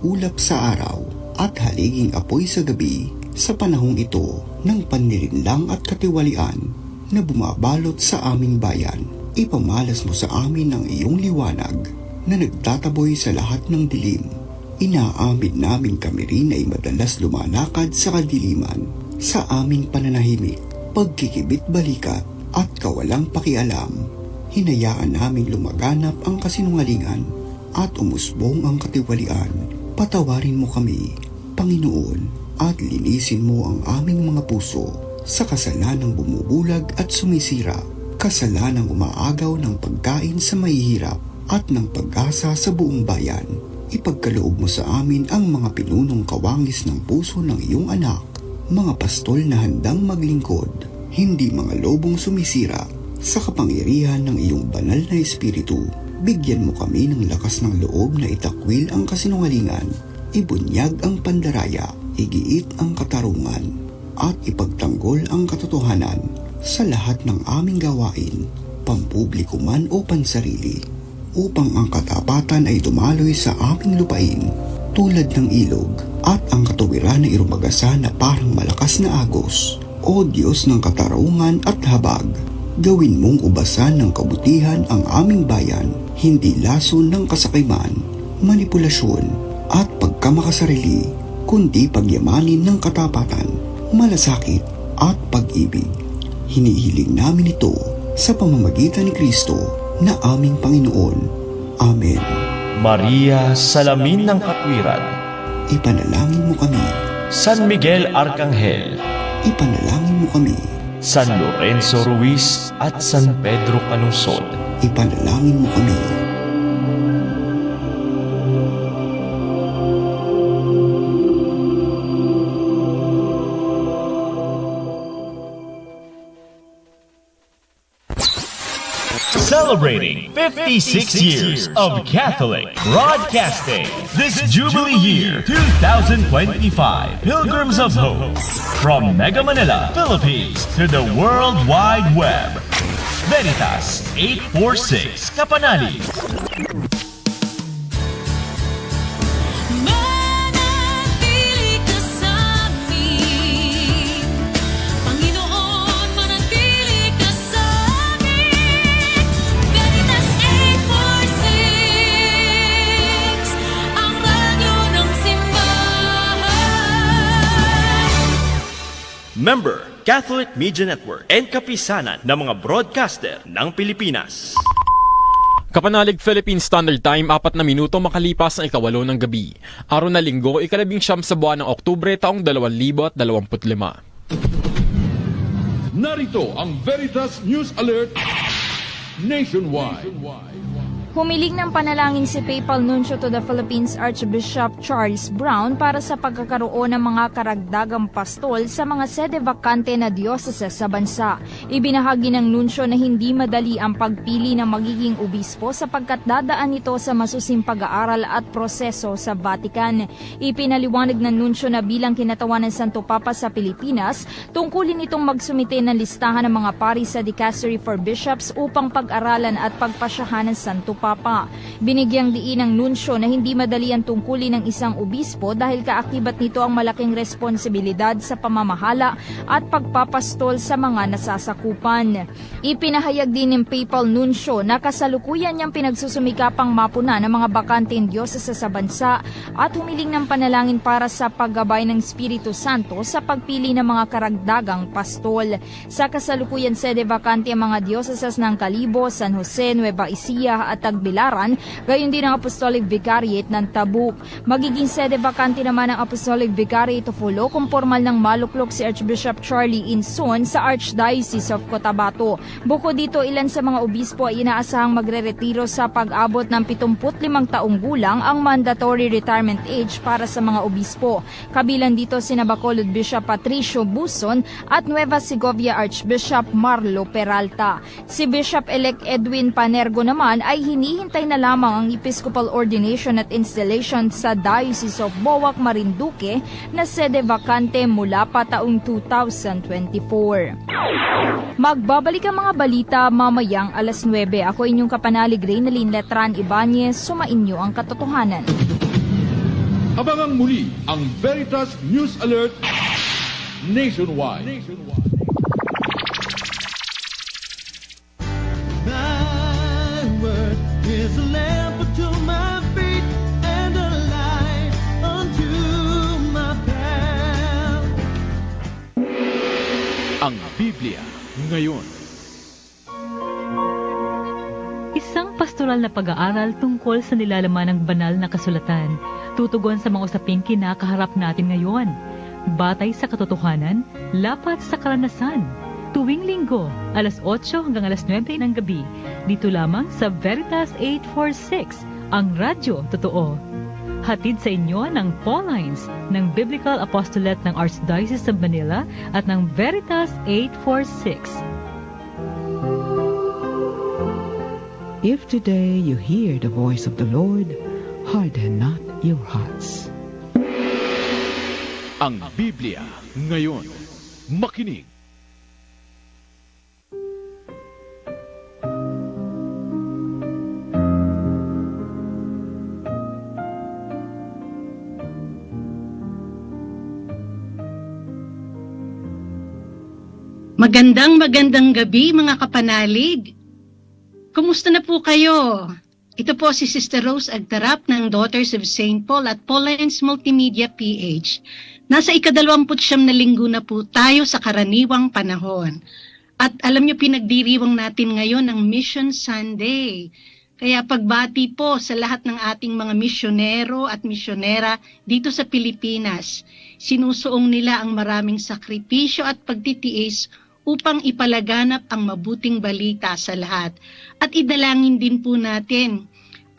ulap sa araw at haliging apoy sa gabi sa panahong ito ng panlilinlang at katiwalian na bumabalot sa aming bayan. Ipamalas mo sa amin ang iyong liwanag na nagtataboy sa lahat ng dilim. Inaamin namin kami rin ay madalas lumalakad sa kadiliman sa aming pananahimik, pagkikibit balikat at kawalang pakialam. Hinayaan namin lumaganap ang kasinungalingan at umusbong ang katiwalian. Patawarin mo kami, Panginoon, at linisin mo ang aming mga puso sa kasalanang bumubulag at sumisira, kasalanang umaagaw ng pagkain sa mahihirap at ng pag-asa sa buong bayan. Ipagkaloob mo sa amin ang mga pinunong kawangis ng puso ng iyong anak, mga pastol na handang maglingkod, hindi mga lobong sumisira sa kapangyarihan ng iyong banal na espiritu. Bigyan mo kami ng lakas ng loob na itakwil ang kasinungalingan, ibunyag ang pandaraya, igiit ang katarungan, at ipagtanggol ang katotohanan sa lahat ng aming gawain, pampubliko man o pansarili, upang ang katapatan ay dumaloy sa aming lupain tulad ng ilog at ang katuwiran na irumagasa na parang malakas na agos. O Diyos ng katarungan at habag, gawin mong ubasan ng kabutihan ang aming bayan, hindi lason ng kasakiman, manipulasyon at pagkamakasarili, kundi pagyamanin ng katapatan, malasakit at pag-ibig. Hinihiling namin ito sa pamamagitan ni Kristo na aming Panginoon. Amen. Maria, salamin ng katwiran, Ipanalangin mo kami. San Miguel Arcangel, Ipanalangin mo kami. San Lorenzo Ruiz at San Pedro Canusod, Ipanalangin mo kami. Celebrating 56 years of Catholic Broadcasting. This Jubilee Year 2025, Pilgrims of Hope. From Mega Manila, Philippines to the World Wide Web. Veritas 846 Kapanali. Manatili ka sa amin, Panginoon, manatili ka sa amin. Veritas 846, ang radyo ng simbahan. Member, Catholic Media Network and kapisanan ng mga broadcaster ng Pilipinas. Kapanalig Philippine Standard Time, 4 na minuto makalipas ang 8 ng gabi. Araw na linggo, 19 sa buwan ng Oktubre taong 2025. Narito ang Veritas News Alert Nationwide. Humiling ng panalangin si Papal Nuncio to the Philippines Archbishop Charles Brown para sa pagkakaroon ng mga karagdagang pastol sa mga sede vacante na dioceses sa bansa. Ibinahagi ng Nuncio na hindi madali ang pagpili ng magiging obispo sapagkat dadaan ito sa masusing pag-aaral at proseso sa Vatican. Ipinaliwanag ng Nuncio na bilang kinatawan ng Santo Papa sa Pilipinas, tungkulin itong magsumite ng listahan ng mga pari sa Dicastery for Bishops upang pag-aralan at pagpasyahan ng Santo Papa. Binigyang diin ng Nuncio na hindi madali ang tungkulin ng isang obispo dahil kaakibat nito ang malaking responsibilidad sa pamamahala at pagpapastol sa mga nasasakupan. Ipinahayag din ng Papal Nuncio na kasalukuyan niyang pinagsusumikapang mapuna ng mga bakanteng diocese sa bansa at humiling ng panalangin para sa paggabay ng Espiritu Santo sa pagpili ng mga karagdagang pastol. Sa kasalukuyan sede vacante ang mga dioceses ng Calibo, San Jose, Nueva Ecija at Tagbilaran, gayon din ang Apostolic Vicariate ng Tabuk. Magiging sede vacante naman ang Apostolic Vicariate of Jolo kung formal ng maluklok si Archbishop Charlie Insun sa Archdiocese of Cotabato. Bukod dito, ilan sa mga obispo ay inaasahang magre-retiro sa pag-abot ng 75 taong gulang ang mandatory retirement age para sa mga obispo. Kabilang dito sina Bacolod Bishop Patricio Buson at Nueva Segovia Archbishop Marlo Peralta. Si Bishop-elect Edwin Panergo naman ay hinihintay na lamang ang episcopal ordination at installation sa Diocese of Boac, Marinduque na sede vacante mula pa taong 2024. Magbabalik ang mga balita mamayang alas 9. Ako inyong kapanalig Reynalyn Letran Ibanez, sumainyo ang katotohanan. Abangang muli ang Veritas News Alert Nationwide. Thy word is a lamp unto my feet and a light unto my path. Ang Biblia ngayon. Isang pastoral na pag-aaral tungkol sa nilalaman ng banal na kasulatan, tutugon sa mga usaping kinakaharap natin ngayon. Batay sa katotohanan, lapat sa karanasan. Tuwing linggo, alas 8 hanggang alas 9 ng gabi, dito lamang sa Veritas 846, ang radyo totoo. Hatid sa inyo ng Paulines ng Biblical Apostolate ng Archdiocese of Manila at ng Veritas 846. If today you hear the voice of the Lord, harden not your hearts. Ang Biblia ngayon. Makinig. Magandang gabi mga kapanalig. Kumusta na po kayo? Ito po si Sister Rose Agtarap ng Daughters of St. Paul at Paulines Multimedia PH. Nasa ika-29 na linggo na po tayo sa karaniwang panahon. At alam niyo, pinagdiriwang natin ngayon ang Mission Sunday. Kaya pagbati po sa lahat ng ating mga misyonero at misyonera dito sa Pilipinas. Sinusuong nila ang maraming sakripisyo at pagtitiis upang ipalaganap ang mabuting balita sa lahat. At idalangin din po natin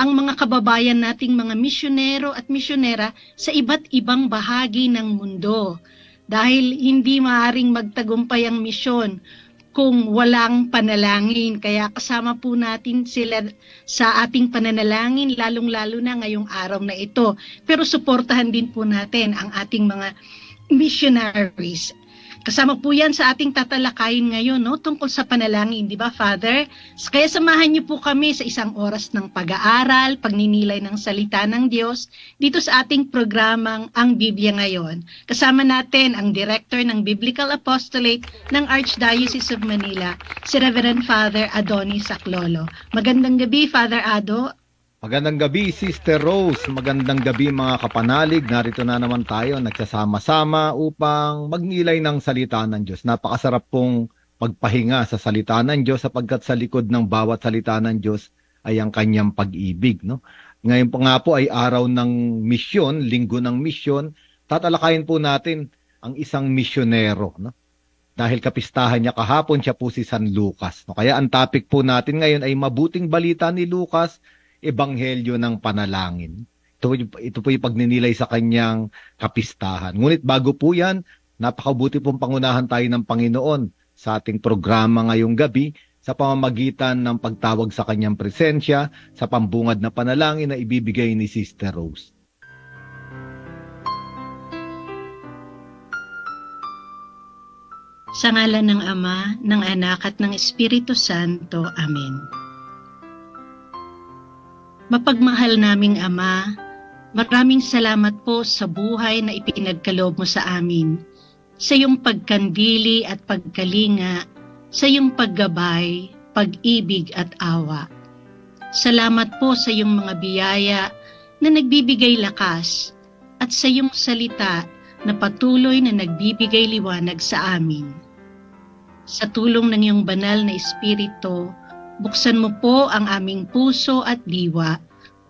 ang mga kababayan nating mga misyonero at misyonera sa iba't ibang bahagi ng mundo. Dahil hindi maaaring magtagumpay ang misyon kung walang panalangin. Kaya kasama po natin sila sa ating pananalangin, lalong-lalo na ngayong araw na ito. Pero suportahan din po natin ang ating mga missionaries. Kasama po yan sa ating tatalakayin ngayon, no? Tungkol sa panalangin, di ba, Father? Kaya samahan niyo po kami sa isang oras ng pag-aaral, pagninilay ng salita ng Diyos, dito sa ating programang Ang Biblia Ngayon. Kasama natin ang Director ng Biblical Apostolate ng Archdiocese of Manila, si Reverend Father Adonis Saclolo. Magandang gabi, Father Ado. Magandang gabi, Sister Rose. Magandang gabi, mga kapanalig. Narito na naman tayo, nagsasama-sama upang magnilay ng salita ng Diyos. Napakasarap pong magpahinga sa salita ng Diyos sapagkat sa likod ng bawat salita ng Diyos ay ang kanyang pag-ibig. No? Ngayon po nga po ay araw ng misyon, linggo ng misyon. Tatalakayin po natin ang isang misyonero. No? Dahil kapistahan niya kahapon, siya po si San Lucas. No? Kaya ang topic po natin ngayon ay mabuting balita ni Lucas, Ebanghelyo ng Panalangin. Ito po yung pagninilay sa kanyang kapistahan. Ngunit bago po yan, napakabuti pong pangunahan tayo ng Panginoon sa ating programa ngayong gabi sa pamamagitan ng pagtawag sa kanyang presensya sa pambungad na panalangin na ibibigay ni Sister Rose. Sa ngalan ng Ama, ng Anak at ng Espiritu Santo. Amen. Mapagmahal naming Ama, maraming salamat po sa buhay na ipinagkaloob mo sa amin, sa iyong pagkandili at pagkalinga, sa iyong paggabay, pag-ibig at awa. Salamat po sa iyong mga biyaya na nagbibigay lakas at sa iyong salita na patuloy na nagbibigay liwanag sa amin. Sa tulong ng iyong banal na Espiritu, buksan mo po ang aming puso at diwa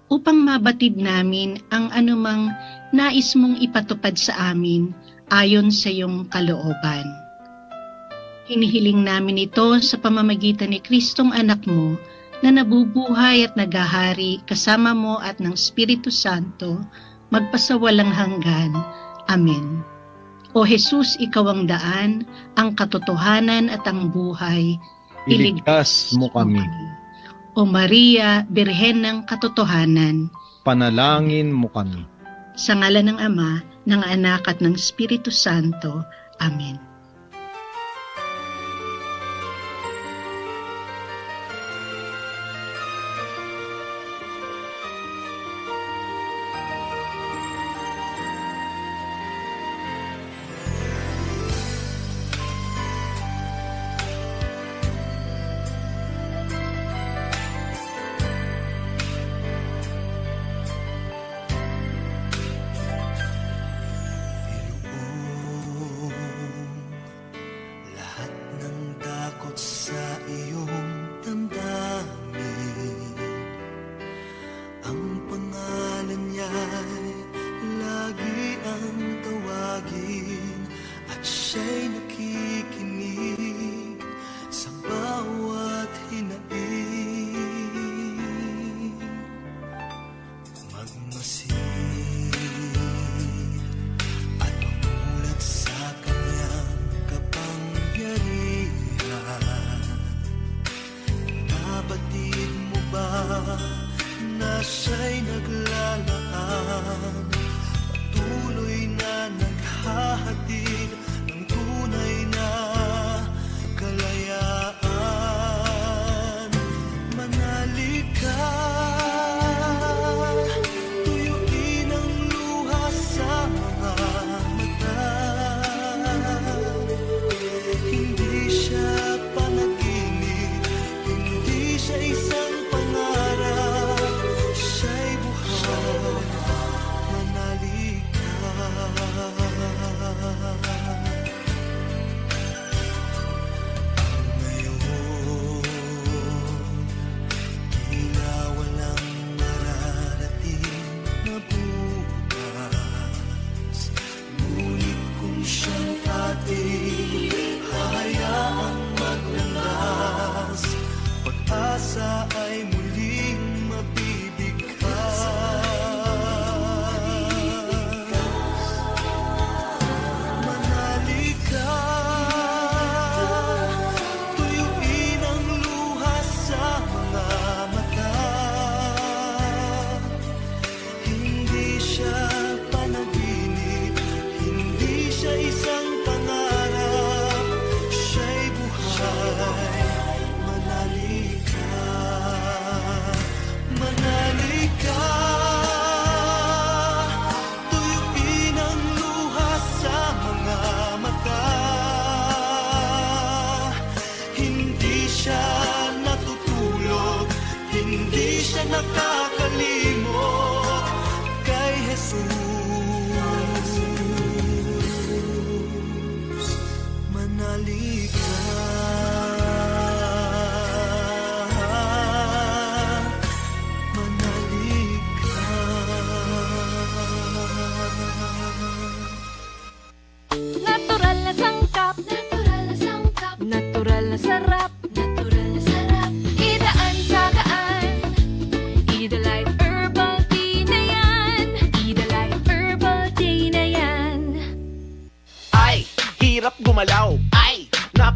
upang mabatid namin ang anumang nais mong ipatupad sa amin ayon sa iyong kalooban. Hinihiling namin ito sa pamamagitan ni Kristong anak mo na nabubuhay at naghahari kasama mo at ng Espiritu Santo magpasawalang hanggan. Amen. O Jesus, ikaw ang daan, ang katotohanan at ang buhay. Iligtas mo kami. O Maria, Birhen ng Katotohanan, Panalangin mo kami. sa ngalan ng Ama, ng Anak at ng Espiritu Santo. Amen.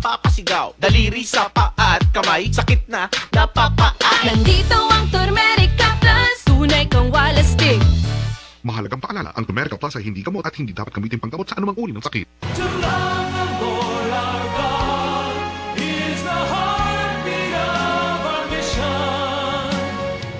napapasigaw. Daliri sa paa at kamay, sakit na napapaay. Nandito ang Turmerica Plus, tunay kang walastik. Mahalagang paalala, ang Turmerica Plus ay hindi gamot at hindi dapat gamitin panggamot sa anumang uri ng sakit.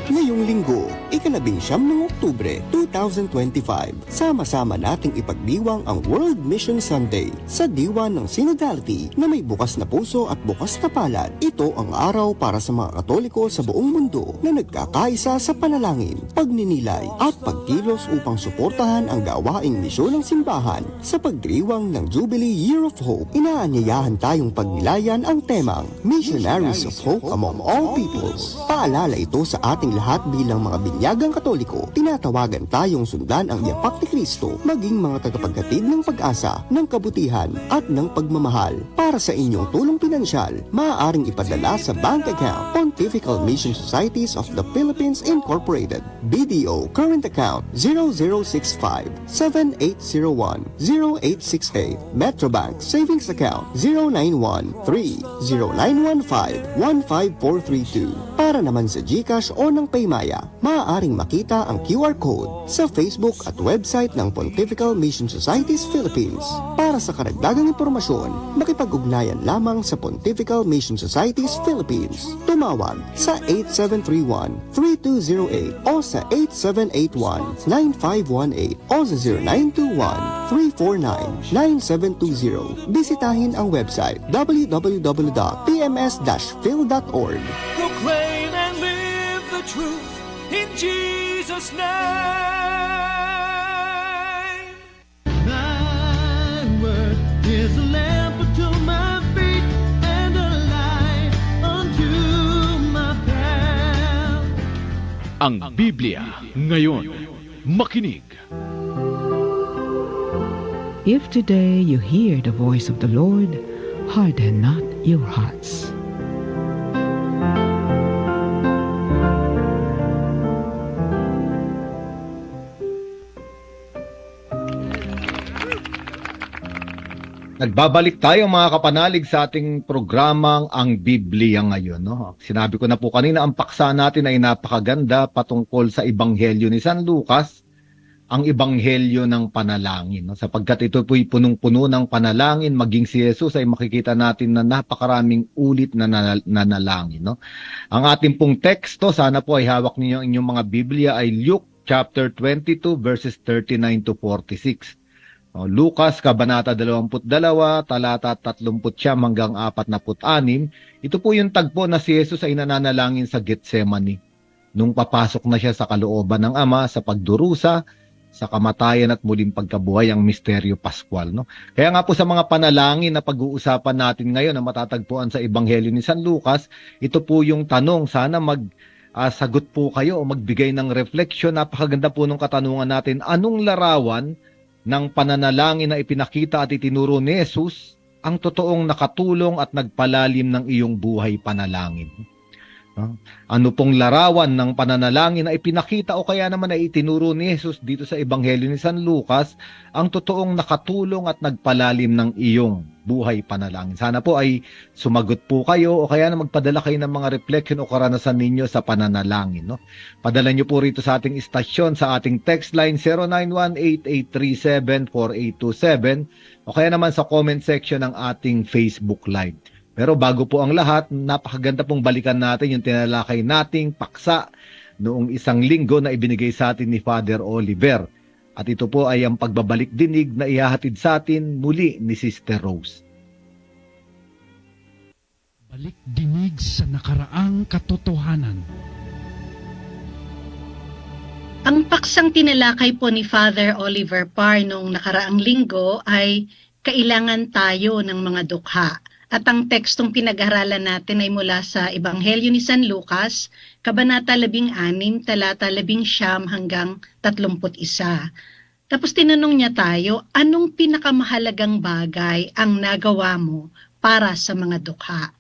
Ngayong linggo, ika-19 ng Oktubre 2025, sama-sama nating ipagdiwang ang World Mission Sunday sa Diwa ng Synodality na may bukas na puso at bukas na palad. Ito ang araw para sa mga Katoliko sa buong mundo na nagkakaisa sa panalangin, pagninilay at pagkilos upang suportahan ang gawaing misyon ng simbahan sa pagdiriwang ng Jubilee Year of Hope. Inaanyayahan tayong pagnilayan ang temang Missionaries of Hope Among All Peoples. Paalala ito sa ating lahat bilang mga binyagang Katoliko. Tinatawagan tayong sundan ang yapak ni Kristo, maging mga tagapaghatid ng pag-asa, ng kabutihan at ng pagmamahal. Para sa inyong tulong pinansyal, maaaring ipadala sa bank account Pontifical Mission Societies of the Philippines Incorporated, BDO Current Account 0065-7801-0868, Metrobank Savings Account 0913-0915-15432. Para naman sa GCash o ng Paymaya, maaaring makita ang QR code sa Facebook at website ng Pontifical Mission Societies Philippines. Para sa karagdagang impormasyon, makipag-ugnayan lamang sa Pontifical Mission Societies Philippines. Tumawag sa 8731-3208 o sa 8781-9518 o sa 0921-349-9720. Bisitahin ang website www.pms-phil.org. Proclaim and live the truth in Jesus' name. Thy word is a lamp unto my feet and a light unto my path. Ang Biblia ngayon. Makinig. If today you hear the voice of the Lord, harden not your hearts. Nagbabalik tayo mga kapanalig sa ating programang Ang Biblia Ngayon. No? Sinabi ko na po kanina, ang paksa natin ay napakaganda patungkol sa Ebanghelyo ni San Lucas, ang Ebanghelyo ng panalangin. No? Sapagkat ito po'y punong-puno ng panalangin, maging si Jesus ay makikita natin na napakaraming ulit na nanalangin. No? Ang ating pong teksto, sana po ay hawak ninyo ang inyong mga Biblia, ay Luke chapter 22 verses 39 to 46. Lucas, Kabanata 22, talata 30 hanggang 46. Ito po yung tagpo na si Jesus ay nananalangin sa Getsemani. Nung papasok na siya sa kalooban ng Ama sa pagdurusa, sa kamatayan at muling pagkabuhay, ang misteryo Pascual. No? Kaya nga po sa mga panalangin na pag-uusapan natin ngayon na matatagpuan sa Ebanghelyo ni San Lucas, ito po yung tanong. Sana sagot po kayo o magbigay ng refleksyon. Napakaganda po nung katanungan natin. Anong larawan ng pananalangin na ipinakita at itinuro ni Jesus ang totoong nakatulong at nagpalalim ng iyong buhay panalangin? Ano pong larawan ng pananalangin na ipinakita o kaya naman na itinuro ni Jesus dito sa Ebanghelyo ni San Lucas ang totoong nakatulong at nagpalalim ng iyong buhay panalangin? Sana po ay sumagot po kayo o kaya na magpadala kayo ng mga reflection o karanasan ninyo sa pananalangin. No? Padala nyo po rito sa ating istasyon sa ating text line 0918-837-4827 o kaya naman sa comment section ng ating Facebook Live. Pero bago po ang lahat, napakaganda pong balikan natin yung tinalakay nating paksa noong isang linggo na ibinigay sa atin ni Father Oliver. At ito po ay ang pagbabalik dinig na ihahatid sa atin muli ni Sister Rose. Balik dinig sa nakaraang katotohanan. Ang paksang tinalakay po ni Father Oliver Parr noong nakaraang linggo ay kailangan tayo ng mga dukha. At ang tekstong pinag-aralan natin ay mula sa Ebanghelyo ni San Lucas, Kabanata 16, talata 19 hanggang 31. Tapos tinanong niya tayo, anong pinakamahalagang bagay ang nagawa mo para sa mga dukha?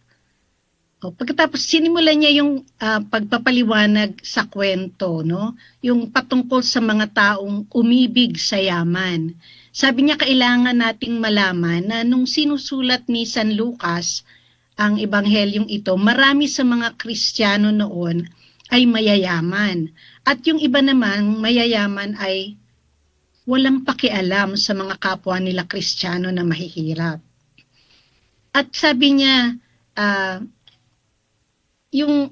Pagkatapos sinimulan niya yung pagpapaliwanag sa kwento, no? Yung patungkol sa mga taong umibig sa yaman. Sabi niya kailangan nating malaman na nung sinusulat ni San Lucas ang ebanghelyong ito, marami sa mga Kristiyano noon ay mayayaman. At yung iba naman, mayayaman ay walang pakialam sa mga kapwa nila Kristiyano na mahihirap. At sabi niya,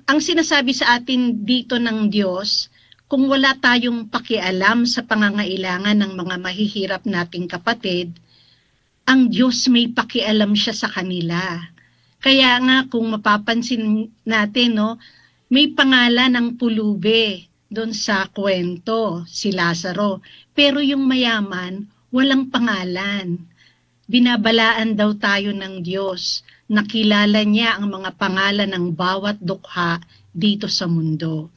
ang sinasabi sa atin dito ng Diyos, kung wala tayong pakialam sa pangangailangan ng mga mahihirap nating kapatid, ang Diyos may pakialam siya sa kanila. Kaya nga kung mapapansin natin, no, may pangalan ng pulube doon sa kwento, si Lazaro. Pero yung mayaman, walang pangalan. Binabalaan daw tayo ng Diyos. Nakilala niya ang mga pangalan ng bawat dukha dito sa mundo.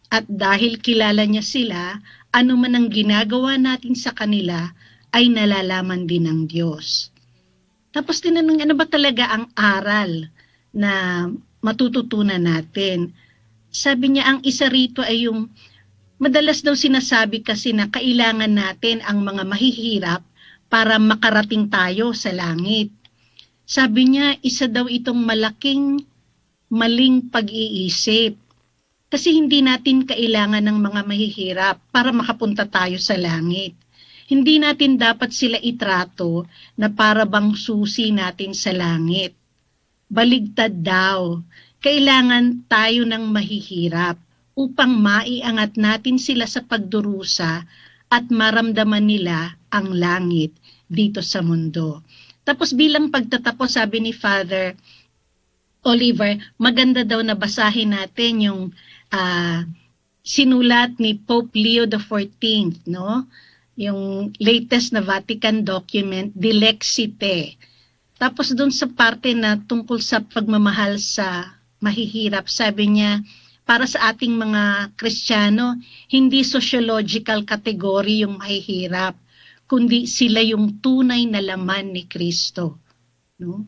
At dahil kilala niya sila, ano man ang ginagawa natin sa kanila ay nalalaman din ng Diyos. Tapos tinanong, ano ba talaga ang aral na matututunan natin? Sabi niya, ang isa rito ay yung, madalas daw sinasabi kasi na kailangan natin ang mga mahihirap para makarating tayo sa langit. Sabi niya, isa daw itong malaking maling pag-iisip. Kasi hindi natin kailangan ng mga mahihirap para makapunta tayo sa langit. Hindi natin dapat sila itrato na para bang susi natin sa langit. Baligtad daw. Kailangan tayo ng mahihirap upang maiangat natin sila sa pagdurusa at maramdaman nila ang langit dito sa mundo. Tapos bilang pagtatapos, sabi ni Father Oliver, maganda daw na basahin natin yung sinulat ni Pope Leo XIV, no? Yung latest na Vatican document, Dilexite. Tapos doon sa parte na tungkol sa pagmamahal sa mahihirap, sabi niya, para sa ating mga Kristiyano, hindi sociological category yung mahihirap, kundi sila yung tunay na laman ni Kristo. No?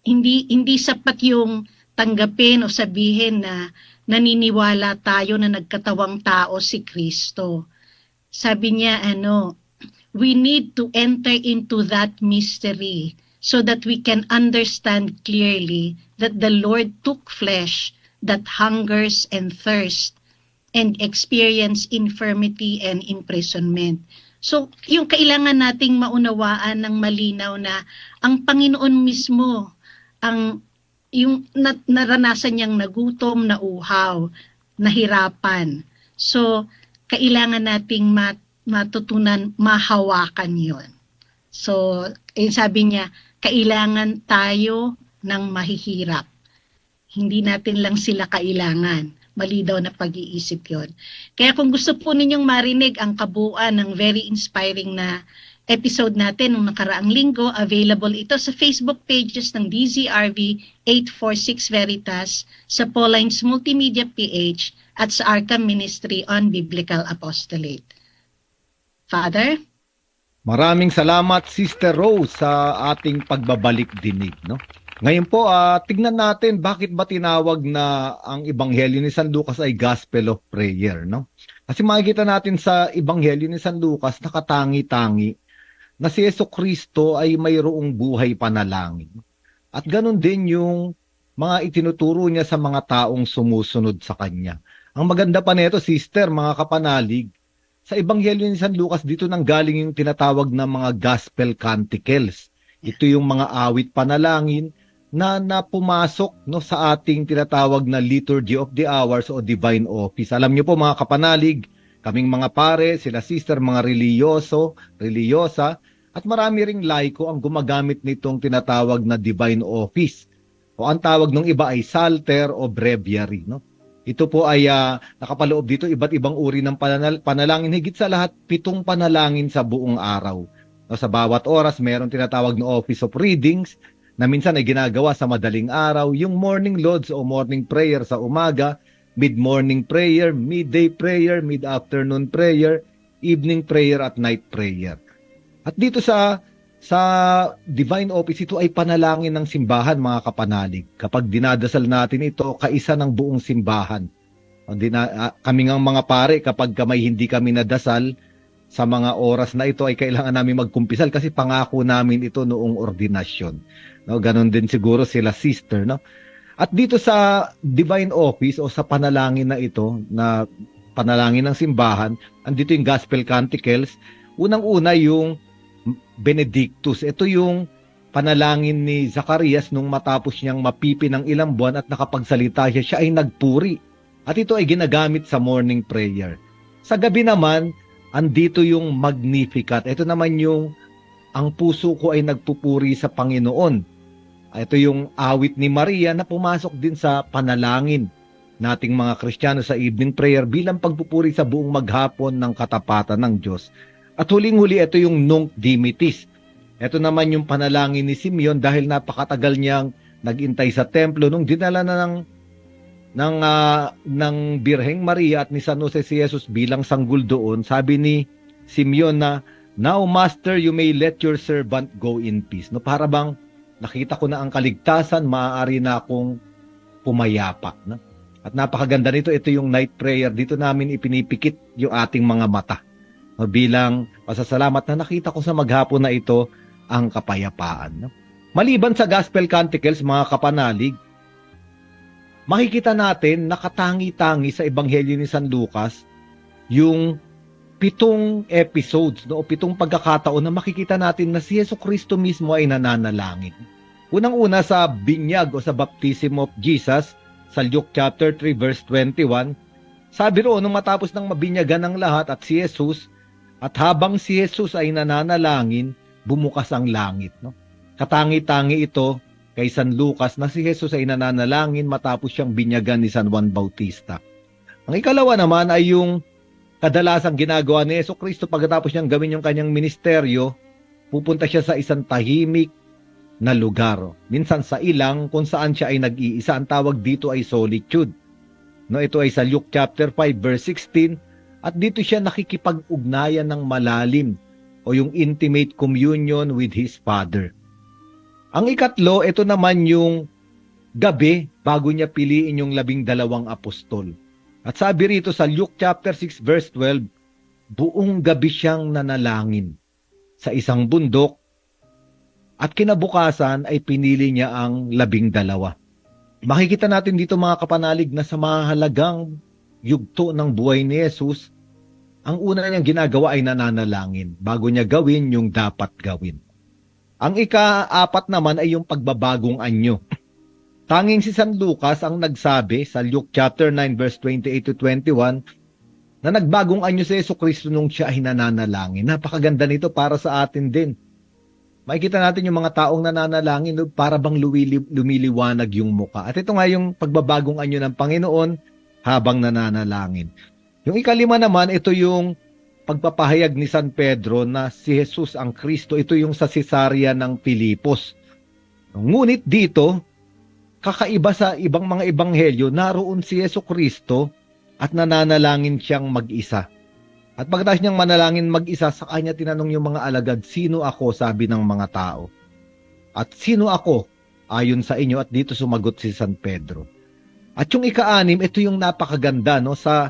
Hindi sapat yung tanggapin o sabihin na naniniwala tayo na nagkatawang tao si Kristo. Sabi niya, we need to enter into that mystery so that we can understand clearly that the Lord took flesh that hungers and thirsts and experience infirmity and imprisonment. So, yung kailangan nating maunawaan ng malinaw na ang Panginoon mismo, yung naranasan niyang nagutom, nauhaw, nahirapan. So, kailangan nating matutunan, mahawakan yon. So, sabi niya, kailangan tayo ng mahihirap. Hindi natin lang sila kailangan. Mali daw na pag-iisip yon. Kaya kung gusto po ninyong marinig ang kabuuan ng very inspiring na episode natin nung nakaraang linggo, available ito sa Facebook pages ng DZRV 846 Veritas, sa Paulines Multimedia PH, at sa Arkham Ministry on Biblical Apostolate. Father? Maraming salamat, Sister Rose, sa ating pagbabalik dinig, no? Ngayon po, tignan natin bakit ba tinawag na ang Ebanghelyo ni San Lucas ay Gospel of Prayer, no? Kasi makikita natin sa Ebanghelyo ni San Lucas, nakatangi-tangi na si Jesucristo ay mayroong buhay panalangin. At ganun din yung mga itinuturo niya sa mga taong sumusunod sa kanya. Ang maganda pa nito, sister, mga kapanalig, sa Ebanghelyo ni San Lucas, dito nang galing yung tinatawag na mga Gospel Canticles. Ito yung mga awit panalangin na pumasok, no, sa ating tinatawag na Liturgy of the Hours o Divine Office. Alam niyo po mga kapanalig, kaming mga pare, sila sister, mga religyosa, at marami ring laiko ang gumagamit nitong tinatawag na Divine Office. O ang tawag ng iba ay Psalter o Breviary, no? Ito po ay nakapaloob dito iba't ibang uri ng panalangin. Higit sa lahat, 7 panalangin sa buong araw. No, sa bawat oras, mayroong tinatawag na Office of Readings na minsan ay ginagawa sa madaling araw. Yung Morning Lauds o Morning Prayer sa umaga, Mid-Morning Prayer, Midday Prayer, Mid-Afternoon Prayer, Evening Prayer at Night Prayer. At dito sa Sa divine office, ito ay panalangin ng simbahan, mga kapanalig. Kapag dinadasal natin ito, kaisa ng buong simbahan. Kami ngang mga pare, kapag hindi kami nadasal, sa mga oras na ito ay kailangan namin magkumpisal kasi pangako namin ito noong ordinasyon. No, ganon din siguro sila sister, no? At dito sa divine office o sa panalangin na ito, na panalangin ng simbahan, andito yung gospel canticles. Unang-una yung Benedictus. Ito yung panalangin ni Zacarias nung matapos niyang mapipi ng ilang buwan at nakapagsalita siya ay nagpuri. At ito ay ginagamit sa morning prayer. Sa gabi naman, andito yung Magnificat. Ito naman yung ang puso ko ay nagpupuri sa Panginoon. Ito yung awit ni Maria na pumasok din sa panalangin nating mga Kristiyano sa evening prayer bilang pagpupuri sa buong maghapon ng katapatan ng Diyos. At huling-huli, ito yung Nunc Dimittis. Ito naman yung panalangin ni Simeon dahil napakatagal niyang nagintay sa templo nung dinala na ng Birheng Maria at ni San Jose si Jesus bilang sanggol doon. Sabi ni Simeon na, "Now, Master, you may let your servant go in peace." No, para bang nakita ko na ang kaligtasan, maaari na akong pumayapa. No? At napakaganda nito, ito yung night prayer. Dito namin ipinipikit yung ating mga mata. No, bilang pasasalamat na nakita ko sa maghapon na ito ang kapayapaan. No? Maliban sa Gospel Canticles, mga kapanalig, makikita natin nakatangi-tangi sa Ebanghelyo ni San Lucas yung 7 episodes, no, o 7 pagkakataon na makikita natin na si Jesucristo mismo ay nananalangin. Unang-una sa binyag o sa baptism of Jesus, sa Luke chapter 3 verse 21, sabi roon nung matapos ng mabinyagan ng lahat at si Jesus, at habang si Jesus ay nananalangin, bumukas ang langit. No? Katangi-tangi ito kay San Lucas na si Jesus ay nananalangin matapos siyang binyagan ni San Juan Bautista. Ang ikalawa naman ay yung kadalasang ginagawa ni Jesucristo pagkatapos niyang gawin yung kanyang ministeryo, pupunta siya sa isang tahimik na lugar. Minsan sa ilang kung saan siya ay nag-iisa. Ang tawag dito ay solitude. No, ito ay sa Luke chapter 5 verse 16 at dito siya nakikipag-ugnayan ng malalim o yung intimate communion with his Father. Ang ikatlo, ito naman yung gabi bago niya piliin yung 12 apostol. At sabi rito sa Luke chapter 6 verse 12, buong gabi siyang nanalangin sa isang bundok at kinabukasan ay pinili niya ang 12. Makikita natin dito, mga kapanalig, na sa mahalagang yugto ng buhay ni Jesus, ang una niyang ginagawa ay nananalangin bago niya gawin yung dapat gawin. Ang ika-4 naman ay yung pagbabagong anyo. Tanging si San Lucas ang nagsabi sa Luke chapter 9 verse 28 to 21 na nagbagong anyo si Jesucristo nung siya ay nananalangin. Napakaganda nito para sa atin din. Makikita natin yung mga taong nananalangin para bang lumiliwanag yung muka. At ito nga yung pagbabagong anyo ng Panginoon habang nananalangin. Yung ika-5 naman, ito yung pagpapahayag ni San Pedro na si Jesus ang Kristo. Ito yung sa Cesarea ng Filipos. Ngunit dito, kakaiba sa ibang mga ebanghelyo, naroon si Jesucristo at nananalangin siyang mag-isa. At pagkatapos niyang manalangin mag-isa, sa kanya tinanong yung mga alagad, "Sino ako?" sabi ng mga tao. At "Sino ako?" ayon sa inyo, at dito sumagot si San Pedro. At yung ika-6, ito yung napakaganda, no? Sa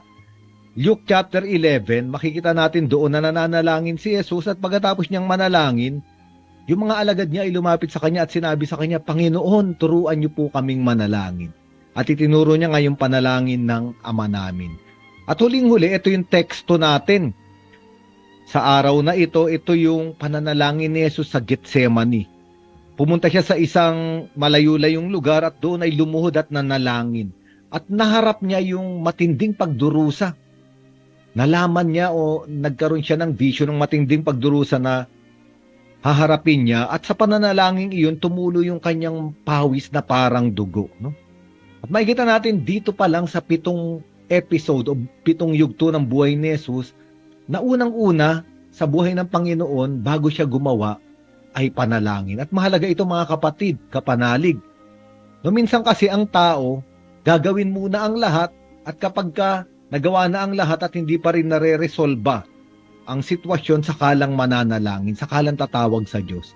Luke chapter 11, makikita natin doon na nananalangin si Jesus at pagkatapos niyang manalangin, yung mga alagad niya ay lumapit sa kanya at sinabi sa kanya, "Panginoon, turuan niyo po kaming manalangin." At itinuro niya nga yung panalangin ng Ama namin. At huling-huli, ito yung teksto natin. Sa araw na ito yung pananalangin ni Jesus sa Getsemani. Pumunta siya sa isang malayo-layong lugar at doon ay lumuhod at nanalangin. At naharap niya yung matinding pagdurusa. Nalaman niya o nagkaroon siya ng vision ng matinding pagdurusa na haharapin niya, at sa pananalangin iyon tumulo yung kanyang pawis na parang dugo. No? At makikita natin dito pa lang sa 7 episode o 7 yugto ng buhay ni Jesus na unang-una sa buhay ng Panginoon bago siya gumawa ay panalangin. At mahalaga ito, mga kapatid, kapanalig. No, minsan kasi ang tao gagawin muna ang lahat at kapag nagawa na ang lahat at hindi pa rin nare-resolba ang sitwasyon, sakalang mananalangin, sakalang tatawag sa Diyos.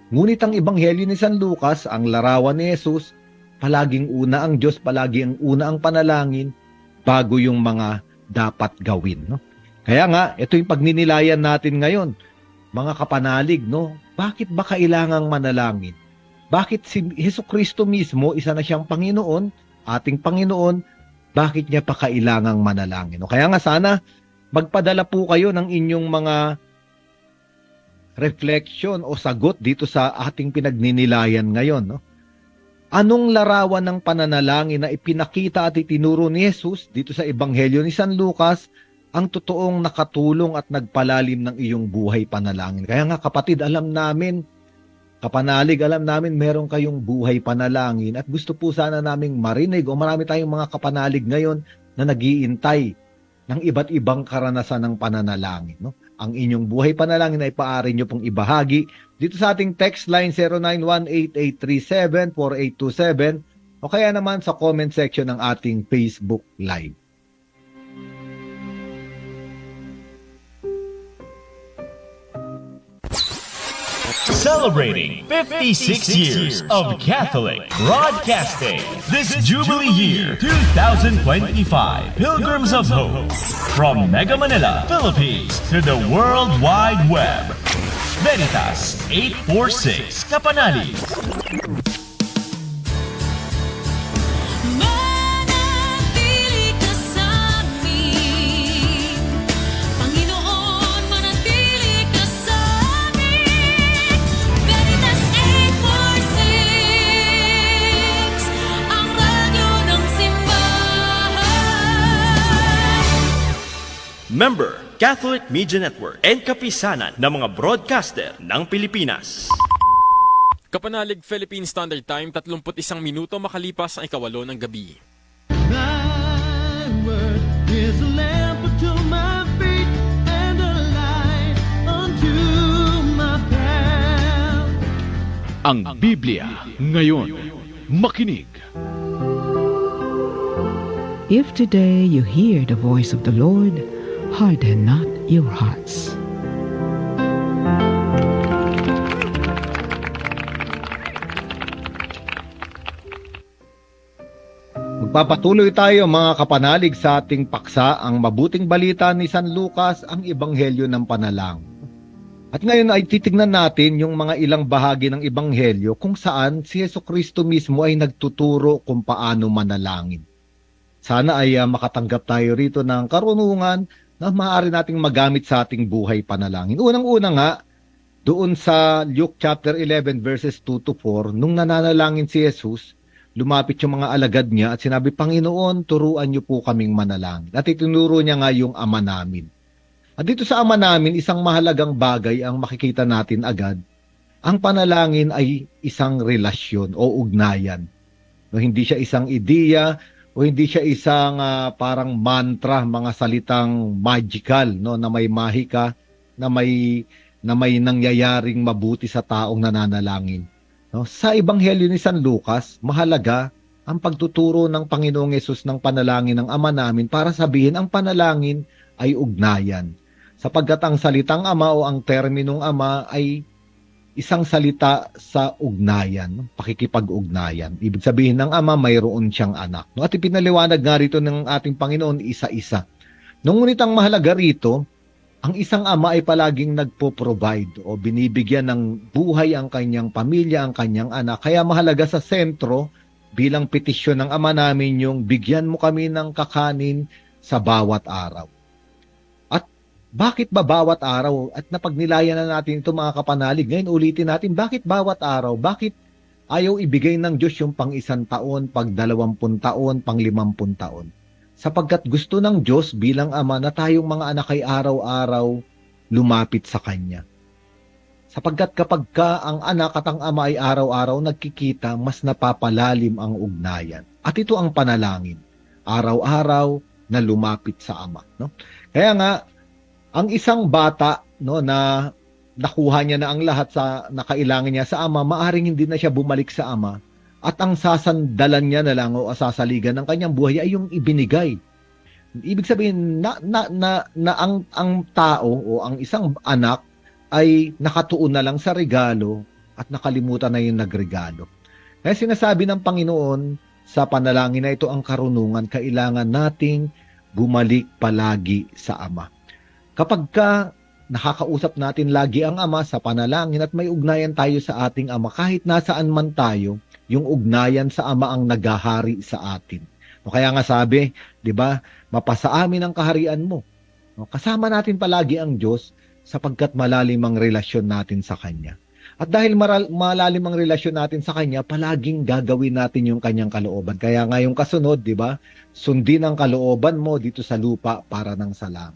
Ngunit ang Ebanghelyo ni San Lucas, ang larawan ni Jesus, palaging una ang Diyos, palagi ang una ang panalangin, bago yung mga dapat gawin. No? Kaya nga, ito yung pagninilayan natin ngayon, mga kapanalig, no? Bakit ba kailangang manalangin? Bakit si Jesucristo mismo, isa na siyang Panginoon, ating Panginoon, bakit niya pa kailangang manalangin? No? Kaya nga sana, magpadala po kayo ng inyong mga reflection o sagot dito sa ating pinagninilayan ngayon. No? Anong larawan ng pananalangin na ipinakita at itinuro ni Jesus dito sa Ebanghelyo ni San Lucas ang totoong nakatulong at nagpalalim ng iyong buhay panalangin? Kaya nga kapatid, alam namin, kapanalig, alam namin meron kayong buhay panalangin at gusto po sana naming marinig o marami tayong mga kapanalig ngayon na nag-iintay ng iba't ibang karanasan ng pananalangin. No? Ang inyong buhay panalangin ay maaari nyo pong ibahagi dito sa ating text line 0918-837-4827 o kaya naman sa comment section ng ating Facebook Live. Celebrating 56 years of Catholic Broadcasting this Jubilee Year 2025 Pilgrims of Hope. From Mega Manila, Philippines to the World Wide Web. Veritas 846 Kapanalig. Manatili ka sa amin, Panginoon, manatili ka sa amin. Veritas 846, ang radyo ng simbahan. Member, Catholic Media Network and kapisanan ng mga broadcaster ng Pilipinas. Kapanalig Philippine Standard Time, 31 minuto makalipas ang 8:08 ng gabi. Thy word is a lamp unto my feet and a light unto my path. Ang Biblia ngayon. Makinig. If today you hear the voice of the Lord, harden not your hearts. Magpapatuloy tayo mga kapanalig sa ating paksa, ang mabuting balita ni San Lucas, ang Ebanghelyo ng Panalangin. At ngayon ay titignan natin yung mga ilang bahagi ng Ebanghelyo kung saan si Jesucristo mismo ay nagtuturo kung paano manalangin. Sana ay makatanggap tayo rito ng karunungan na maaari nating magamit sa ating buhay panalangin. Unang-una nga, doon sa Luke chapter 11 verses 2 to 4, nung nananalangin si Jesus, lumapit yung mga alagad niya at sinabi, Panginoon, turuan niyo po kaming manalangin. At itinuro niya nga yung Ama namin. At dito sa Ama namin, isang mahalagang bagay ang makikita natin agad. Ang panalangin ay isang relasyon o ugnayan. No, hindi siya isang ideya o hindi siya isang parang mantra, mga salitang magical, no, na may mahika, na may nangyayaring mabuti sa taong nananalangin. No, sa Ebanghelyo ni San Lucas, mahalaga ang pagtuturo ng Panginoong Yesus ng panalangin ng Ama namin para sabihin ang panalangin ay ugnayan. Sapagkat ang salitang Ama o ang terminong Ama ay isang salita sa ugnayan, pakikipag-ugnayan. Ibig sabihin ng Ama, mayroon siyang anak. No, at ipinaliwanag nga rito ng ating Panginoon isa-isa. Ngunit ang mahalaga rito, ang isang ama ay palaging nagpo-provide o binibigyan ng buhay ang kanyang pamilya, ang kanyang anak. Kaya mahalaga sa sentro bilang petisyon ng Ama namin yung bigyan mo kami ng kakanin sa bawat araw. At bakit ba bawat araw? At napagnilayan na natin ito mga kapanalig. Ngayon ulitin natin, bakit bawat araw? Bakit ayaw ibigay ng Diyos yung pang 1 taon, pag 20 taon, pang 50 taon? Sapagkat gusto ng Diyos bilang Ama na tayong mga anak ay araw-araw lumapit sa Kanya. Sapagkat kapag ang anak at ang ama ay araw-araw nagkikita, mas napapalalim ang ugnayan. At ito ang panalangin, araw-araw na lumapit sa Ama. No? Kaya nga, ang isang bata, no, na nakuha niya na ang lahat sa nakailangan niya sa Ama, maaring hindi na siya bumalik sa Ama. At ang sasandalan niya na lang o sasaligan ng kanyang buhay ay yung ibinigay. Ibig sabihin na ang tao o ang isang anak ay nakatuon na lang sa regalo at nakalimutan na yung nagregalo. Kaya sinasabi ng Panginoon sa panalangin na ito ang karunungan, kailangan nating bumalik palagi sa Ama. Kapag nakakausap natin lagi ang Ama sa panalangin at may ugnayan tayo sa ating Ama, kahit nasaan man tayo, yung ugnayan sa Ama ang naghahari sa atin. O kaya nga sabi, di ba, mapasa amin ang kaharian mo. O, kasama natin palagi ang Diyos sapagkat malalim ang relasyon natin sa Kanya. At dahil malalim ang relasyon natin sa Kanya, palaging gagawin natin yung Kanyang kalooban. Kaya nga yung kasunod, di ba, sundin ang kalooban mo dito sa lupa para ng salam.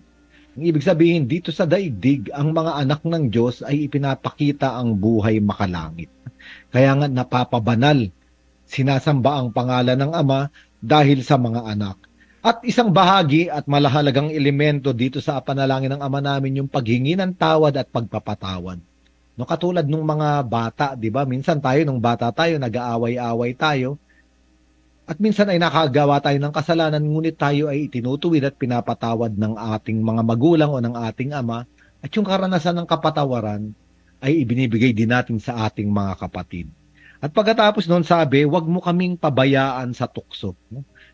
Ang ibig sabihin, dito sa daigdig, ang mga anak ng Diyos ay ipinapakita ang buhay makalangit. Kaya nga napapabanal, sinasamba ang pangalan ng Ama dahil sa mga anak. At isang bahagi at malahalagang elemento dito sa panalangin ng Ama namin yung paghingi ng tawad at pagpapatawad. No, katulad nung mga bata, di ba? Minsan tayo, nung bata tayo, nag-aaway-away tayo. At minsan ay nakagawa tayo ng kasalanan, ngunit tayo ay itinutuwid at pinapatawad ng ating mga magulang o ng ating Ama. At yung karanasan ng kapatawaran ay ibinibigay din natin sa ating mga kapatid. At pagkatapos noon sabi, wag mo kaming pabayaan sa tukso.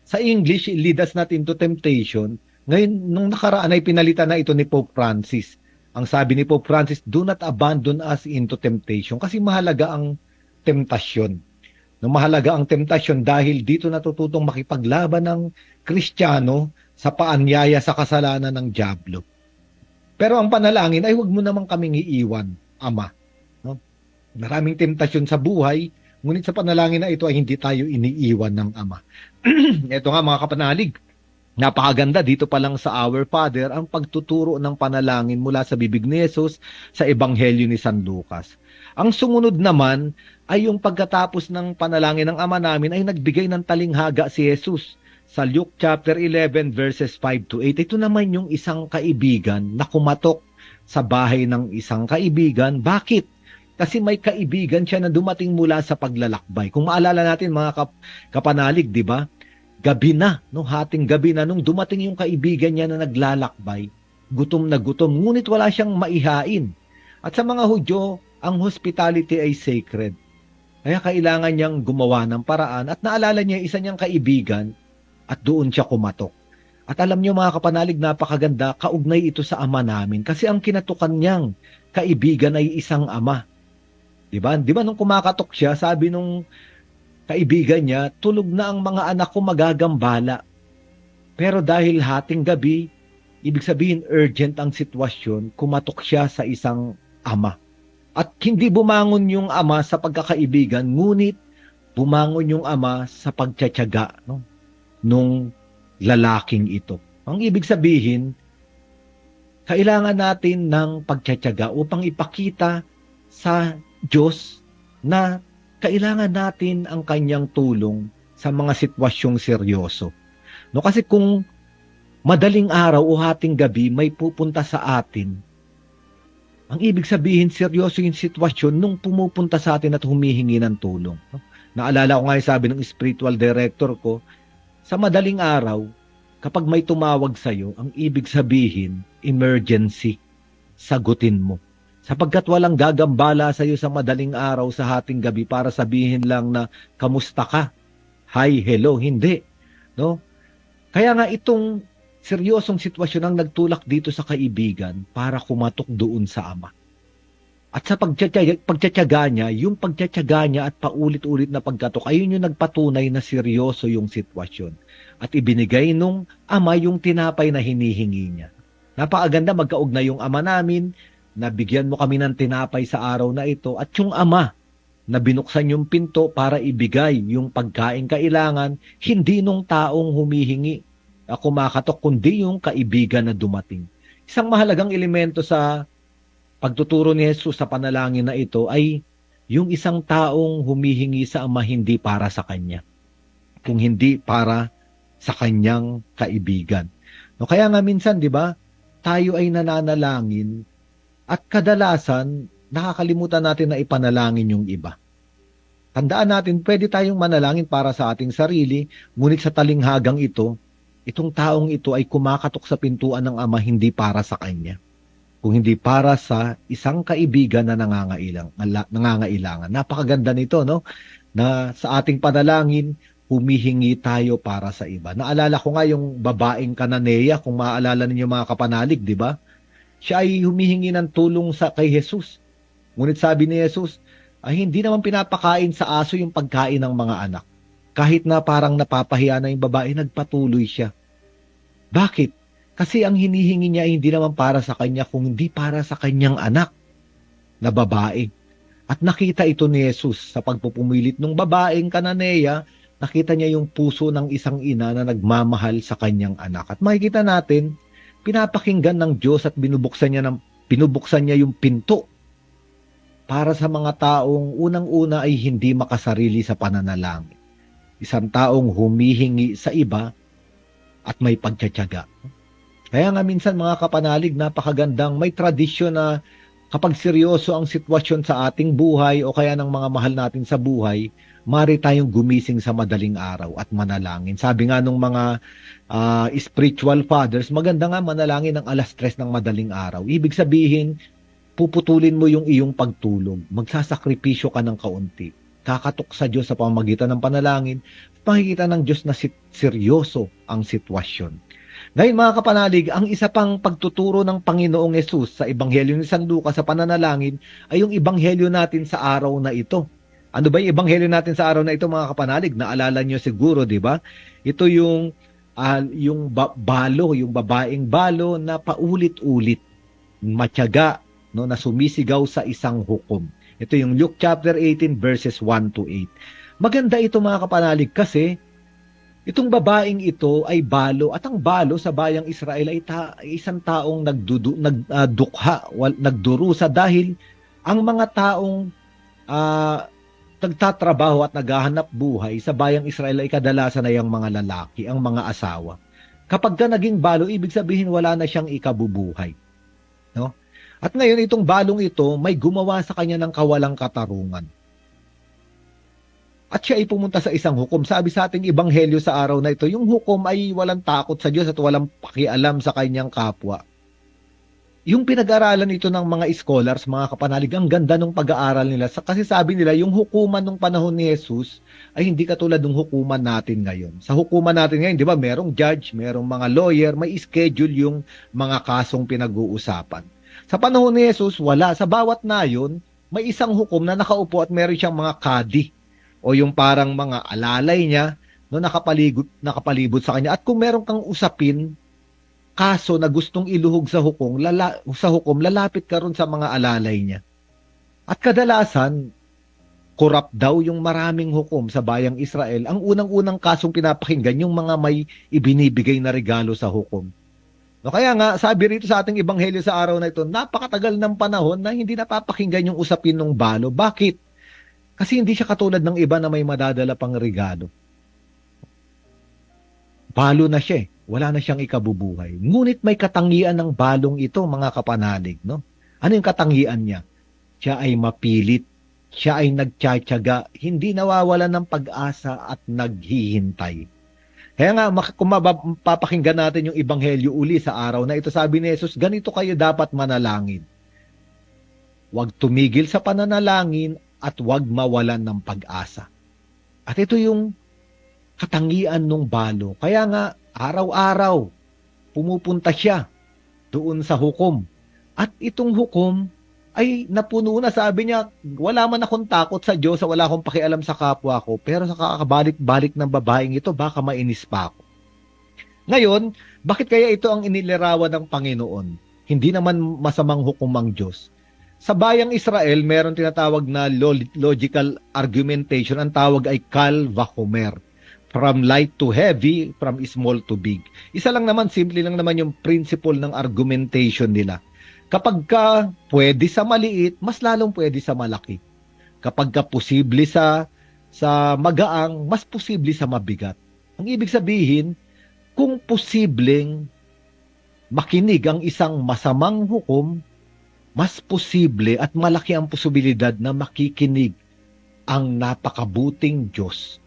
Sa English, lead us not into temptation. Ngayon, nung nakaraan ay pinalitan na ito ni Pope Francis. Ang sabi ni Pope Francis, do not abandon us into temptation. Kasi mahalaga ang temptasyon. No, mahalaga ang temptasyon dahil dito natututong makipaglaban ng Kristiyano sa paanyaya sa kasalanan ng dyablo. Pero ang panalangin ay wag mo naman kaming iiwan, Ama. No? Maraming temptasyon sa buhay, ngunit sa panalangin na ito ay hindi tayo iniiwan ng Ama. Ito nga mga kapanalig, napakaganda dito pa lang sa Our Father ang pagtuturo ng panalangin mula sa bibig ni Jesus sa Ebanghelyo ni San Lucas. Ang sumunod naman ay yung pagkatapos ng panalangin ng Ama namin ay nagbigay ng talinghaga si Jesus. Sa Luke chapter 11 verses 5 to 8, ito naman yung isang kaibigan na kumatok sa bahay ng isang kaibigan. Bakit? Kasi may kaibigan siya na dumating mula sa paglalakbay. Kung maalala natin mga kapanalig, di ba? Gabi na, no? Hating gabi na nung dumating yung kaibigan niya na naglalakbay, gutom na gutom, ngunit wala siyang maihain. At sa mga Hudyo, ang hospitality ay sacred. Kaya kailangan niyang gumawa ng paraan at naalala niya isa niyang kaibigan at doon siya kumatok. At alam niyo mga kapanalig, napakaganda, kaugnay ito sa Ama namin kasi ang kinatukan niyang kaibigan ay isang Ama. Diba? Diba nung kumakatok siya, sabi nung kaibigan niya, tulog na ang mga anak ko magagambala. Pero dahil hating gabi, ibig sabihin urgent ang sitwasyon, kumatok siya sa isang ama. At hindi bumangon yung ama sa pagkakaibigan, ngunit bumangon yung ama sa pagtsatsaga nung lalaking ito. Ang ibig sabihin, kailangan natin ng pagtsatsaga upang ipakita sa Diyos na kailangan natin ang kanyang tulong sa mga sitwasyong seryoso. No, kasi kung madaling araw o hating gabi may pupunta sa atin, ang ibig sabihin seryoso yung sitwasyon nung pumupunta sa atin at humihingi ng tulong. No? Naalala ko nga yung sabi ng spiritual director ko, sa madaling araw, kapag may tumawag sa'yo, ang ibig sabihin, emergency, sagutin mo. Sapagkat walang gagambala sa iyo sa madaling araw sa hating gabi para sabihin lang na kamusta ka? Hi, hello, hindi. No? Kaya nga itong seryosong sitwasyon ang nagtulak dito sa kaibigan para kumatok doon sa ama. At sa pagtsatsaga niya, yung pagtsatsaga niya at paulit-ulit na pagkatok, ayun yung nagpatunay na seryoso yung sitwasyon. At ibinigay nung ama yung tinapay na hinihingi niya. Napakaganda, magkaugnay yung ama namin, nabigyan mo kami ng tinapay sa araw na ito, at yung ama na binuksan yung pinto para ibigay yung pagkain kailangan, hindi nung taong humihingi kumakatok, kundi yung kaibigan na dumating. Isang mahalagang elemento sa pagtuturo ni Jesus sa panalangin na ito ay yung isang taong humihingi sa ama hindi para sa kanya, kung hindi para sa kanyang kaibigan. No, kaya nga minsan, di ba, tayo ay nananalangin at kadalasan, nakakalimutan natin na ipanalangin yung iba. Tandaan natin, pwede tayong manalangin para sa ating sarili, ngunit sa talinghagang ito, itong taong ito ay kumakatok sa pintuan ng Ama hindi para sa kanya, kung hindi para sa isang kaibigan na nangangailangan. Napakaganda nito, no? Na sa ating panalangin, humihingi tayo para sa iba. Naalala ko nga yung babaeng Kananea, kung maaalala ninyo mga kapanalig, di ba? Siya ay humihingi ng tulong kay Jesus. Ngunit sabi ni Jesus, ay hindi naman pinapakain sa aso yung pagkain ng mga anak. Kahit na parang napapahiya na yung babae, nagpatuloy siya. Bakit? Kasi ang hinihingi niya ay hindi naman para sa kanya, kung hindi para sa kanyang anak na babae. At nakita ito ni Jesus sa pagpupumilit ng babaeng Kananea, nakita niya yung puso ng isang ina na nagmamahal sa kanyang anak. At makikita natin, pinapakinggan ng Diyos at binubuksan niya yung pinto para sa mga taong unang-una ay hindi makasarili sa pananalangin. Isang taong humihingi sa iba at may pagtsatsaga. Kaya nga minsan mga kapanalig, napakagandang may tradisyon na kapag seryoso ang sitwasyon sa ating buhay o kaya ng mga mahal natin sa buhay, mari tayong gumising sa madaling araw at manalangin. Sabi nga nung mga spiritual fathers, maganda nga manalangin ng 3:00 ng madaling araw. Ibig sabihin, puputulin mo yung iyong pagtulog. Magsasakripisyo ka ng kaunti. Kakatok sa Diyos sa pamamagitan ng panalangin. Makikita ng Diyos na seryoso ang sitwasyon. Ngayon mga kapanalig, ang isa pang pagtuturo ng Panginoong Yesus sa Ebanghelyo ni San Lucas sa pananalangin ay yung Ebanghelyo natin sa araw na ito. Ano ba yung Ebanghelyo natin sa araw na ito mga kapanalig? Naalala nyo siguro, di ba? Ito yung balo, yung babaeng balo na paulit-ulit, matyaga, no, na sumisigaw sa isang hukom. Ito yung Luke chapter 18 verses 1 to 8. Maganda ito mga kapanalig kasi itong babaeng ito ay balo, at ang balo sa bayang Israel ay isang taong nagdurusa dahil ang mga taong nagtatrabaho at naghahanap buhay sa bayang Israel ay kadalasan ay ang mga lalaki, ang mga asawa. Kapag ka naging balo, ibig sabihin wala na siyang ikabubuhay. No? At ngayon itong balong ito may gumawa sa kanya ng kawalang katarungan. At siya ay pumunta sa isang hukom. Sabi sa ating ebanghelyo sa araw na ito, yung hukom ay walang takot sa Diyos at walang pakialam sa kanyang kapwa. Yung pinag-aralan ito ng mga scholars, mga kapanalig, ang ganda ng pag-aaral nila. Kasi sabi nila, yung hukuman ng panahon ni Jesus ay hindi katulad ng hukuman natin ngayon. Sa hukuman natin ngayon, di ba, merong judge, merong mga lawyer, may schedule yung mga kasong pinag-uusapan. Sa panahon ni Jesus, wala. Sa bawat nayon, may isang hukom na nakaupo at meron siyang mga kadi o yung parang mga alalay niya no, nakapalibot sa kanya. At kung meron kang usapin, kaso na gustong iluhog sa hukom, lalapit ka ron sa mga alalay niya. At kadalasan, corrupt daw yung maraming hukom sa bayang Israel. Ang unang-unang kasong pinapakinggan, yung mga may ibinibigay na regalo sa hukom. No, kaya nga, sabi rito sa ating ebanghelyo sa araw na ito, napakatagal ng panahon na hindi napapakinggan yung usapin ng balo. Bakit? Kasi hindi siya katulad ng iba na may madadala pang regalo. Balo na siya, wala na siyang ikabubuhay. Ngunit may katangian ng balong ito, mga kapanalig. No? Ano yung katangian niya? Siya ay mapilit, siya ay nagtsatsaga, hindi nawawalan ng pag-asa at naghihintay. Kaya nga, kung mapapakinggan natin yung ebanghelyo uli sa araw na ito, sabi ni Jesus, ganito kayo dapat manalangin. Huwag tumigil sa pananalangin at huwag mawalan ng pag-asa. At ito yung katangian ng balo. Kaya nga, araw-araw, pumupunta siya doon sa hukom. At itong hukom ay napuno na, sabi niya, wala man akong takot sa Diyos, wala akong pakialam sa kapwa ko, pero sa kakabalik-balik ng babaeng ito, baka mainis pa ako. Ngayon, bakit kaya ito ang inilarawan ng Panginoon? Hindi naman masamang hukom ang Diyos. Sa bayang Israel, meron tinatawag na logical argumentation. Ang tawag ay kal vachomer. From light to heavy, from small to big. Isa lang naman, simple lang naman yung principle ng argumentation nila. Kapag ka pwede sa maliit, mas lalong pwede sa malaki. Kapag ka posible sa magaang, mas posible sa mabigat. Ang ibig sabihin, kung posibleng makinig ang isang masamang hukom, mas posible at malaki ang posibilidad na makikinig ang napakabuting Diyos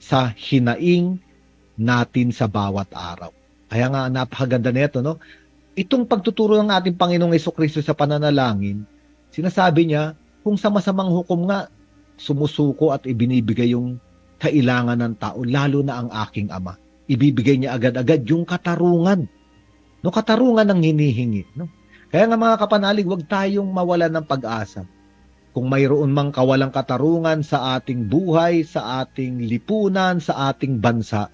sa hinaing natin sa bawat araw. Kaya nga napakaganda nito, no? Itong pagtuturo ng ating Panginoong Jesucristo sa pananalangin, sinasabi niya, kung sa masamang hukom nga, sumusuko at ibinibigay yung kailangan ng tao, lalo na ang aking Ama. Ibibigay niya agad-agad yung katarungan. No, katarungan ang hinihingi. No? Kaya nga mga kapanalig, huwag tayong mawalan ng pag-asa. Kung mayroon mang kawalang katarungan sa ating buhay, sa ating lipunan, sa ating bansa,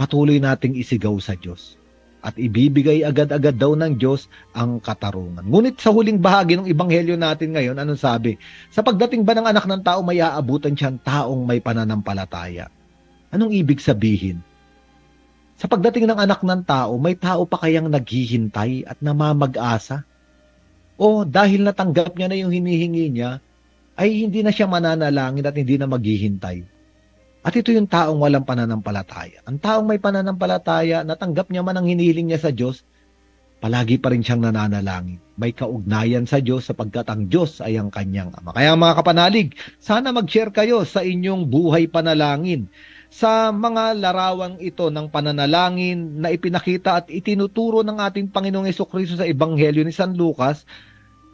patuloy nating isigaw sa Diyos. At ibibigay agad-agad daw ng Diyos ang katarungan. Ngunit sa huling bahagi ng Ebanghelyo natin ngayon, anong sabi? Sa pagdating ba ng anak ng tao, may aabutan siyang taong may pananampalataya. Anong ibig sabihin? Sa pagdating ng anak ng tao, may tao pa kayang naghihintay at namamag-asa? O dahil natanggap niya na yung hinihingi niya, ay hindi na siya mananalangin at hindi na maghihintay? At ito yung taong walang pananampalataya. Ang taong may pananampalataya, natanggap niya man ang hinihiling niya sa Diyos, palagi pa rin siyang nananalangin. May kaugnayan sa Diyos sapagkat ang Diyos ay ang kanyang Ama. Kaya mga kapanalig, sana mag-share kayo sa inyong buhay panalangin. Sa mga larawang ito ng pananalangin na ipinakita at itinuturo ng ating Panginoong Jesucristo sa Ebanghelyo ni San Lucas,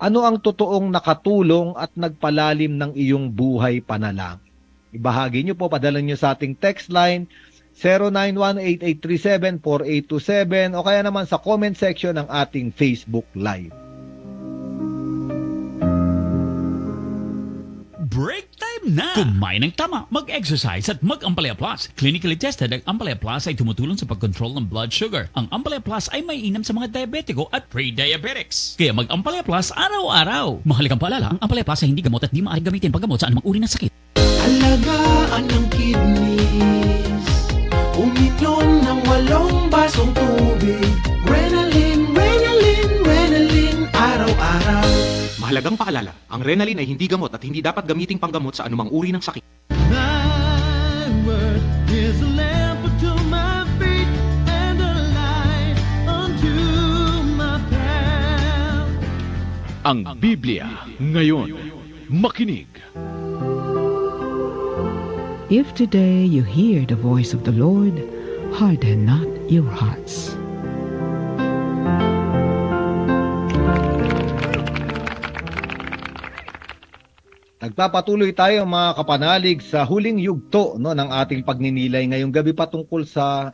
ano ang totoong nakatulong at nagpalalim ng iyong buhay panalangin? Ibahagi nyo po, padala nyo sa ating text line 0918-837-4827 o kaya naman sa comment section ng ating Facebook Live. Break time na! Kumain ng tama, mag-exercise at mag-Ampalaya Plus. Clinically tested, ang Ampalaya Plus ay tumutulong sa pag-control ng blood sugar. Ang Ampalaya Plus ay may inam sa mga diabetiko at pre-diabetics. Kaya mag-Ampalaya Plus araw-araw. Mahalagang paalala, ang Ampalaya Plus ay hindi gamot at di maaaring gamitin paggamot sa anumang uri ng sakit. Alagaan ang kidneys. Uminom ng 8 basong tubig. Renalin, Renalin, Renalin, araw-araw. Mahalagang paalala, ang Renalin ay hindi gamot at hindi dapat gamiting panggamot sa anumang uri ng sakit. Thy word is a lamp unto my feet and a light unto my path. Ang Biblia ngayon. Makinig. If today you hear the voice of the Lord, harden not your hearts. Nagpapatuloy tayo mga kapanalig sa huling yugto ng ating pagninilay ngayong gabi patungkol sa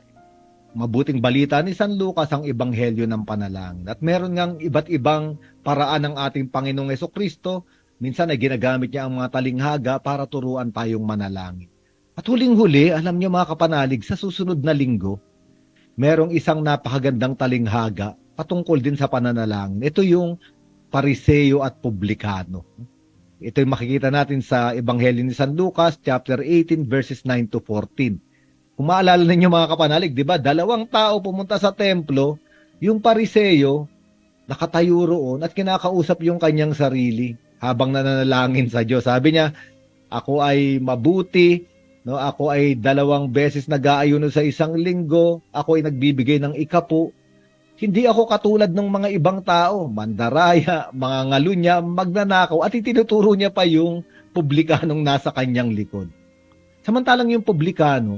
mabuting balita ni San Lucas, ang Ebanghelyo ng Panalangin. At meron ngang iba't ibang paraan ng ating Panginoong Jesucristo. Minsan ay ginagamit niya ang mga talinghaga para turuan tayong manalangin. At huling-huli, alam niyo mga kapanalig, sa susunod na linggo, merong isang napakagandang talinghaga patungkol din sa pananalangin. Ito yung Pariseo at Publikano. Ito yung makikita natin sa Ebanghelyo ni San Lucas, chapter 18, verses 9 to 14. Kung maalala ninyo mga kapanalig, di ba? 2 tao pumunta sa templo, yung Pariseo, nakatayo roon at kinakausap yung kanyang sarili habang nananalangin sa Diyos. Sabi niya, ako ay mabuti, no, ako ay 2 beses nag-aayuno sa isang linggo. Ako ay nagbibigay ng 10. Hindi ako katulad ng mga ibang tao, mandaraya, mga ngalunya, magnanakaw, at itinuturo niya pa yung publikanong nasa kanyang likod. Samantalang yung publikano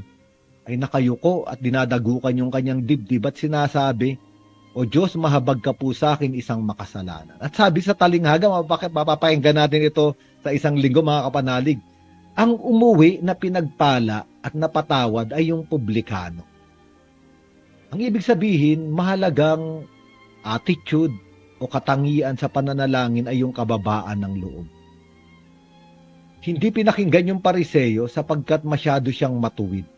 ay nakayuko at dinadagukan yung kanyang dibdib at sinasabi, O Diyos, mahabag ka po sa akin isang makasalanan. At sabi sa talinghaga, mapapakinggan natin ito sa isang linggo mga kapanalig, ang umuwi na pinagpala at napatawad ay yung publikano. Ang ibig sabihin, mahalagang attitude o katangian sa pananalangin ay yung kababaan ng loob. Hindi pinakinggan yung Pariseo sapagkat masyado siyang matuwid.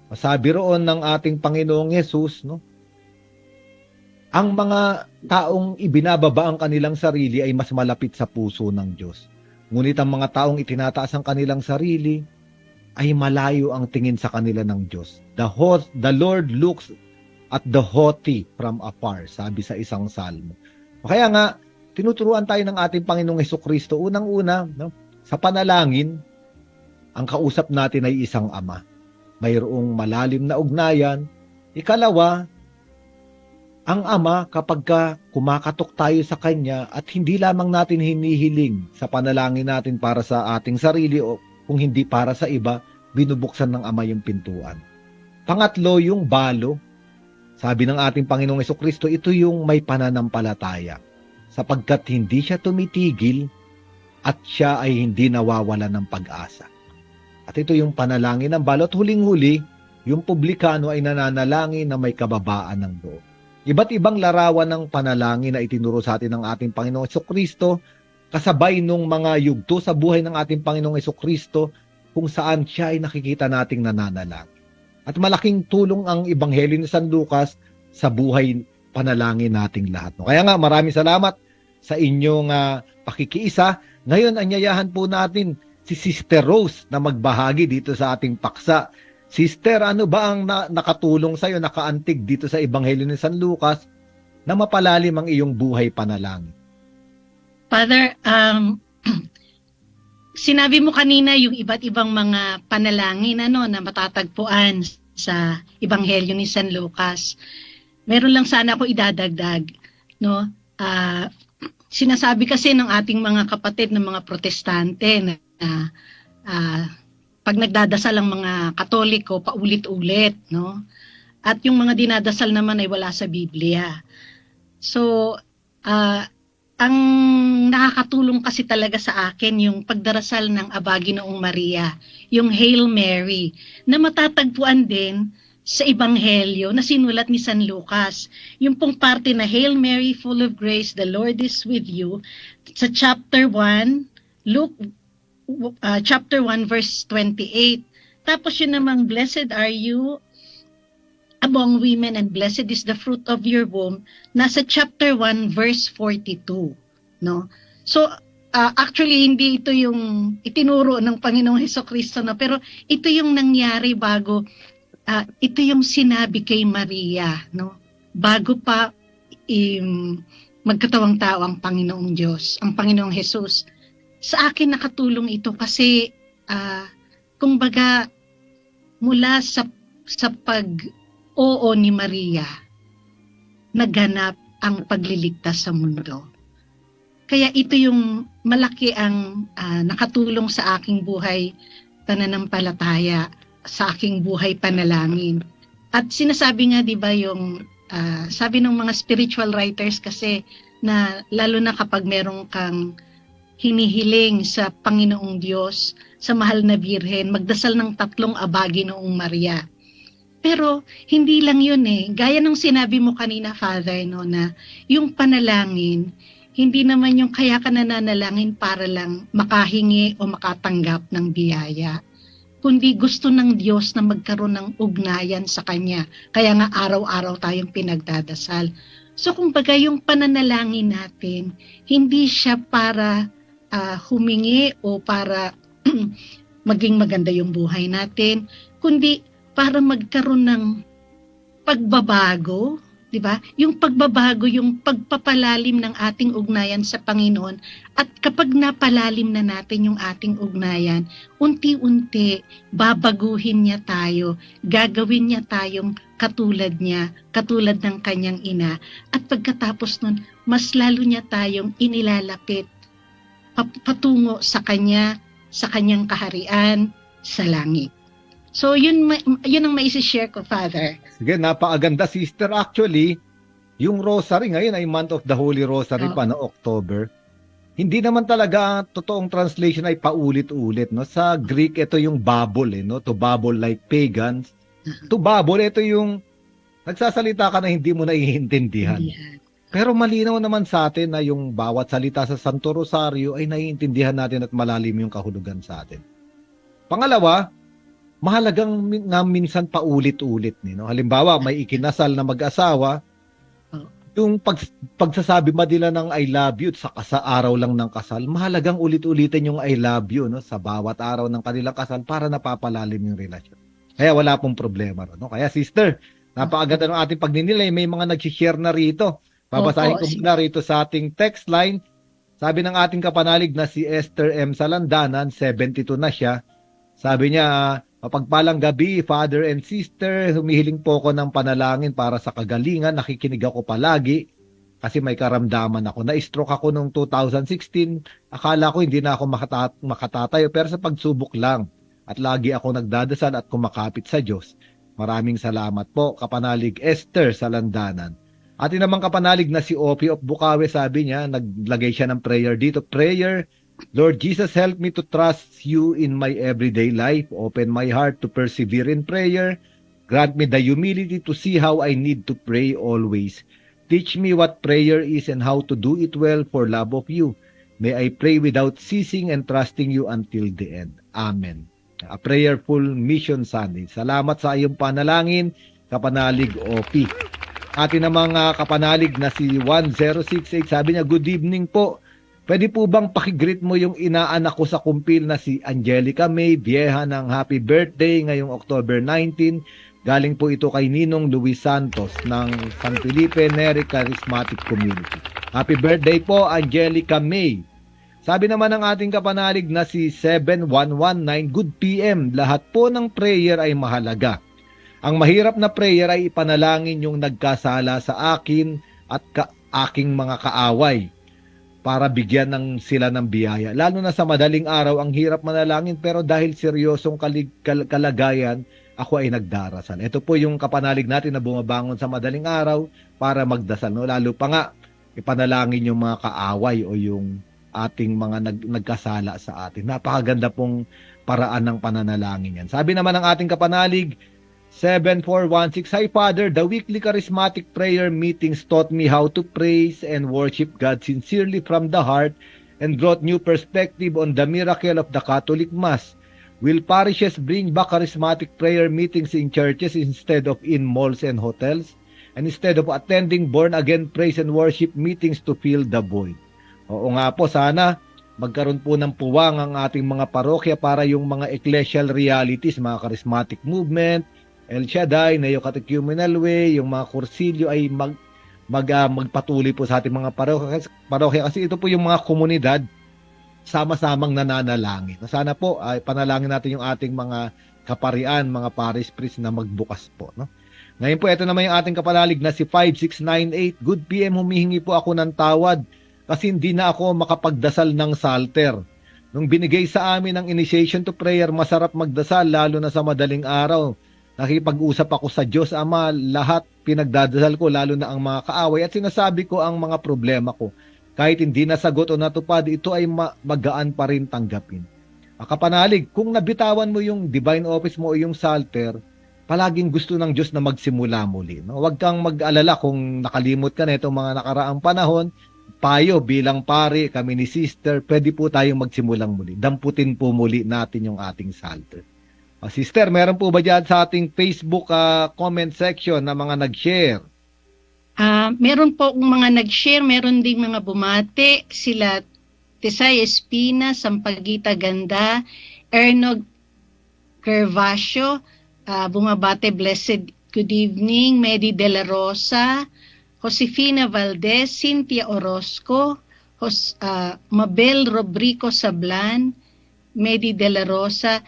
Masabi roon ng ating Panginoong Yesus, no? Ang mga taong ibinababa ang kanilang sarili ay mas malapit sa puso ng Diyos. Ngunit ang mga taong itinataas ang kanilang sarili ay malayo ang tingin sa kanila ng Diyos. The Lord looks at the haughty from afar, sabi sa isang salmo. Kaya nga, tinuturuan tayo ng ating Panginoong Jesucristo. Unang-una, no, sa panalangin, ang kausap natin ay isang Ama. Mayroong malalim na ugnayan. Ikalawa, ang Ama, kapag kumakatok tayo sa Kanya at hindi lamang natin hinihiling sa panalangin natin para sa ating sarili o kung hindi para sa iba, binubuksan ng Ama yung pintuan. Pangatlo, yung balo. Sabi ng ating Panginoong Hesukristo, ito yung may pananampalataya. Sapagkat hindi siya tumitigil at siya ay hindi nawawala ng pag-asa. At ito yung panalangin ng balo. At huling-huli, yung publikano ay nananalangin na may kababaan ng loob. Iba't ibang larawan ng panalangin na itinuro sa atin ng ating Panginoong Hesukristo, kasabay nung mga yugto sa buhay ng ating Panginoong Hesukristo, kung saan siya ay nakikita nating nananalangin. At malaking tulong ang Ebanghelyo ni San Lucas sa buhay panalangin nating lahat. Kaya nga, maraming salamat sa inyong pakikiisa. Ngayon, anyayahan po natin si Sister Rose na magbahagi dito sa ating paksa. Sister, ano ba ang nakatulong sa iyo, nakaantig dito sa Ebanghelyo ni San Lucas na mapalalim ang iyong buhay panalangin? Father, sinabi mo kanina yung iba't ibang mga panalangin na matatagpuan sa Ebanghelyo ni San Lucas. Meron lang sana ako idadagdag, no? Sinasabi kasi ng ating mga kapatid ng mga protestante na pag nagdadasal ang mga Katoliko paulit-ulit, no? At yung mga dinadasal naman ay wala sa Biblia. So, ang nakakatulong kasi talaga sa akin yung pagdarasal ng Aba Ginoong Maria, yung Hail Mary, na matatagpuan din sa Ebanghelyo na sinulat ni San Lucas. Yung pong parte na Hail Mary, full of grace, the Lord is with you, sa chapter 1, Luke chapter 1 verse 28. Tapos yun namang, blessed are you among women and blessed is the fruit of your womb, nasa chapter 1 verse 42, no? So actually hindi ito yung itinuro ng Panginoong Hesukristo, no, pero ito yung nangyari bago ito yung sinabi kay Maria, no, bago pa magkatawang tao ang Panginoong Diyos, ang Panginoong Jesus. Sa akin nakatulong ito kasi kumbaga mula sa oo ni Maria, naganap ang pagliligtas sa mundo. Kaya ito yung malaki ang nakatulong sa aking buhay pananampalataya, sa aking buhay panalangin. At sinasabi nga, di ba, yung sabi ng mga spiritual writers kasi na lalo na kapag meron kang hinihiling sa Panginoong Diyos, sa mahal na Birhen, magdasal ng 3 Aba Ginoong Maria. Pero hindi lang yun gaya ng sinabi mo kanina, Father, no, na yung panalangin, hindi naman yung kaya ka nananalangin para lang makahingi o makatanggap ng biyaya, kundi gusto ng Diyos na magkaroon ng ugnayan sa Kanya. Kaya nga araw-araw tayong pinagdadasal. So kumbaga yung pananalangin natin, hindi siya para humingi o para maging maganda yung buhay natin, kundi para magkaroon ng pagbabago, di ba? Yung pagbabago, yung pagpapalalim ng ating ugnayan sa Panginoon. At kapag napalalim na natin yung ating ugnayan, unti-unti babaguhin niya tayo, gagawin niya tayong katulad niya, katulad ng kanyang ina. At pagkatapos nun, mas lalo niya tayong inilalapit patungo sa kanya, sa kanyang kaharian, sa langit. So, yun ang maisi-share ko, Father. Sige, napakaganda, Sister. Actually, yung Rosary ngayon ay Month of the Holy Rosary pa, no, October. Hindi naman talaga totoong translation ay paulit-ulit, no? Sa Greek, ito yung babble, no? To babble like pagans. To babble, ito yung nagsasalita ka na hindi mo naiintindihan. Pero malinaw naman sa atin na yung bawat salita sa Santo Rosario ay naiintindihan natin at malalim yung kahulugan sa atin. Pangalawa, mahalagang nga minsan paulit-ulit. No? Halimbawa, may ikinasal na mag-asawa, yung pagsasabi madila ng I love you sa araw lang ng kasal, mahalagang ulit-ulitin yung I love you, no? Sa bawat araw ng kanilang kasal para napapalalim yung relasyon. Kaya wala pong problema. No? Kaya sister, napakaganda ng ating pagninilay. May mga nag-share na rito. Babasahin ko muna rito sa ating text line. Sabi ng ating kapanalig na si Esther M. Salandanan, 72 na siya. Sabi niya, mapagpalang gabi, Father and Sister. Humihiling po ako ng panalangin para sa kagalingan. Nakikinig ako palagi kasi may karamdaman ako. Na-stroke ako noong 2016. Akala ko hindi na ako makatatayo pero sa pagsubok lang. At lagi ako nagdadasal at kumakapit sa Diyos. Maraming salamat po, Kapanalig Esther sa Landanan. Atin namang kapanalig na si Opie of Bukawi, sabi niya, naglagay siya ng prayer dito. Prayer, Lord Jesus, help me to trust you in my everyday life. Open my heart to persevere in prayer. Grant me the humility to see how I need to pray always. Teach me what prayer is and how to do it well for love of you. May I pray without ceasing and trusting you until the end. Amen. A Prayerful Mission Sunday. Salamat sa iyong panalangin, Kapanalig Opie. Atin namang kapanalig na si 1068, sabi niya, good evening po. Pwede po bang pakigreet mo yung inaanak ko sa kumpil na si Angelica May Vieja ng happy birthday ngayong October 19. Galing po ito kay Ninong Luis Santos ng San Felipe Neri Charismatic Community. Happy birthday po, Angelica May. Sabi naman ng ating kapanalig na si 7119, good PM. Lahat po ng prayer ay mahalaga. Ang mahirap na prayer ay ipanalangin yung nagkasala sa akin at aking mga kaaway para bigyan ng sila ng biyaya. Lalo na sa madaling araw, ang hirap manalangin, pero dahil seryosong kalagayan, ako ay nagdarasal. Ito po yung kapanalig natin na bumabangon sa madaling araw para magdasal. No? Lalo pa nga, ipanalangin yung mga kaaway o yung ating mga nagkasala sa atin. Napakaganda pong paraan ng pananalangin yan. Sabi naman ng ating kapanalig, 7416, hi Father, the weekly charismatic prayer meetings taught me how to praise and worship God sincerely from the heart and brought new perspective on the miracle of the Catholic Mass. Will parishes bring back charismatic prayer meetings in churches instead of in malls and hotels? And instead of attending born-again praise and worship meetings to fill the void? Oo nga po, sana magkaroon po ng puwang ang ating mga parokya para yung mga ecclesial realities, mga charismatic movement, El Shaddai, Neo-Catechumenal Way, yung mga kursilyo ay magpatuloy po sa ating mga parokya kasi ito po yung mga komunidad sama-samang nananalangin. Sana po ay panalangin natin yung ating mga kaparian, mga parish priest na magbukas po. No? Ngayon po, ito naman yung ating kapanalig na si 5698. Good PM, humihingi po ako ng tawad kasi hindi na ako makapagdasal ng Psalter. Nung binigay sa amin ang initiation to prayer, masarap magdasal lalo na sa madaling araw. Nakipag-usap ako sa Diyos Ama, lahat pinagdadasal ko, lalo na ang mga kaaway, at sinasabi ko ang mga problema ko. Kahit hindi nasagot o natupad, ito ay magaan pa rin tanggapin. Kapanalig, kung nabitawan mo yung divine office mo o yung Psalter, palaging gusto ng Diyos na magsimula muli. No? Huwag kang mag-alala kung nakalimot ka na itong mga nakaraang panahon. Payo bilang pari, kami ni sister, pwede po tayong magsimulang muli. Damputin po muli natin yung ating Psalter. Sister, meron po ba dyan sa ating Facebook comment section na mga nag-share? Meron po mga nag-share, meron ding mga bumate, sila Tesay Espina, Sampaguita Ganda, Ernog Gervasio, bumabate, blessed good evening, Medi De La Rosa, Josefina Valdez, Cynthia Orozco, Mabel Robrico Sablan, Medi De La Rosa,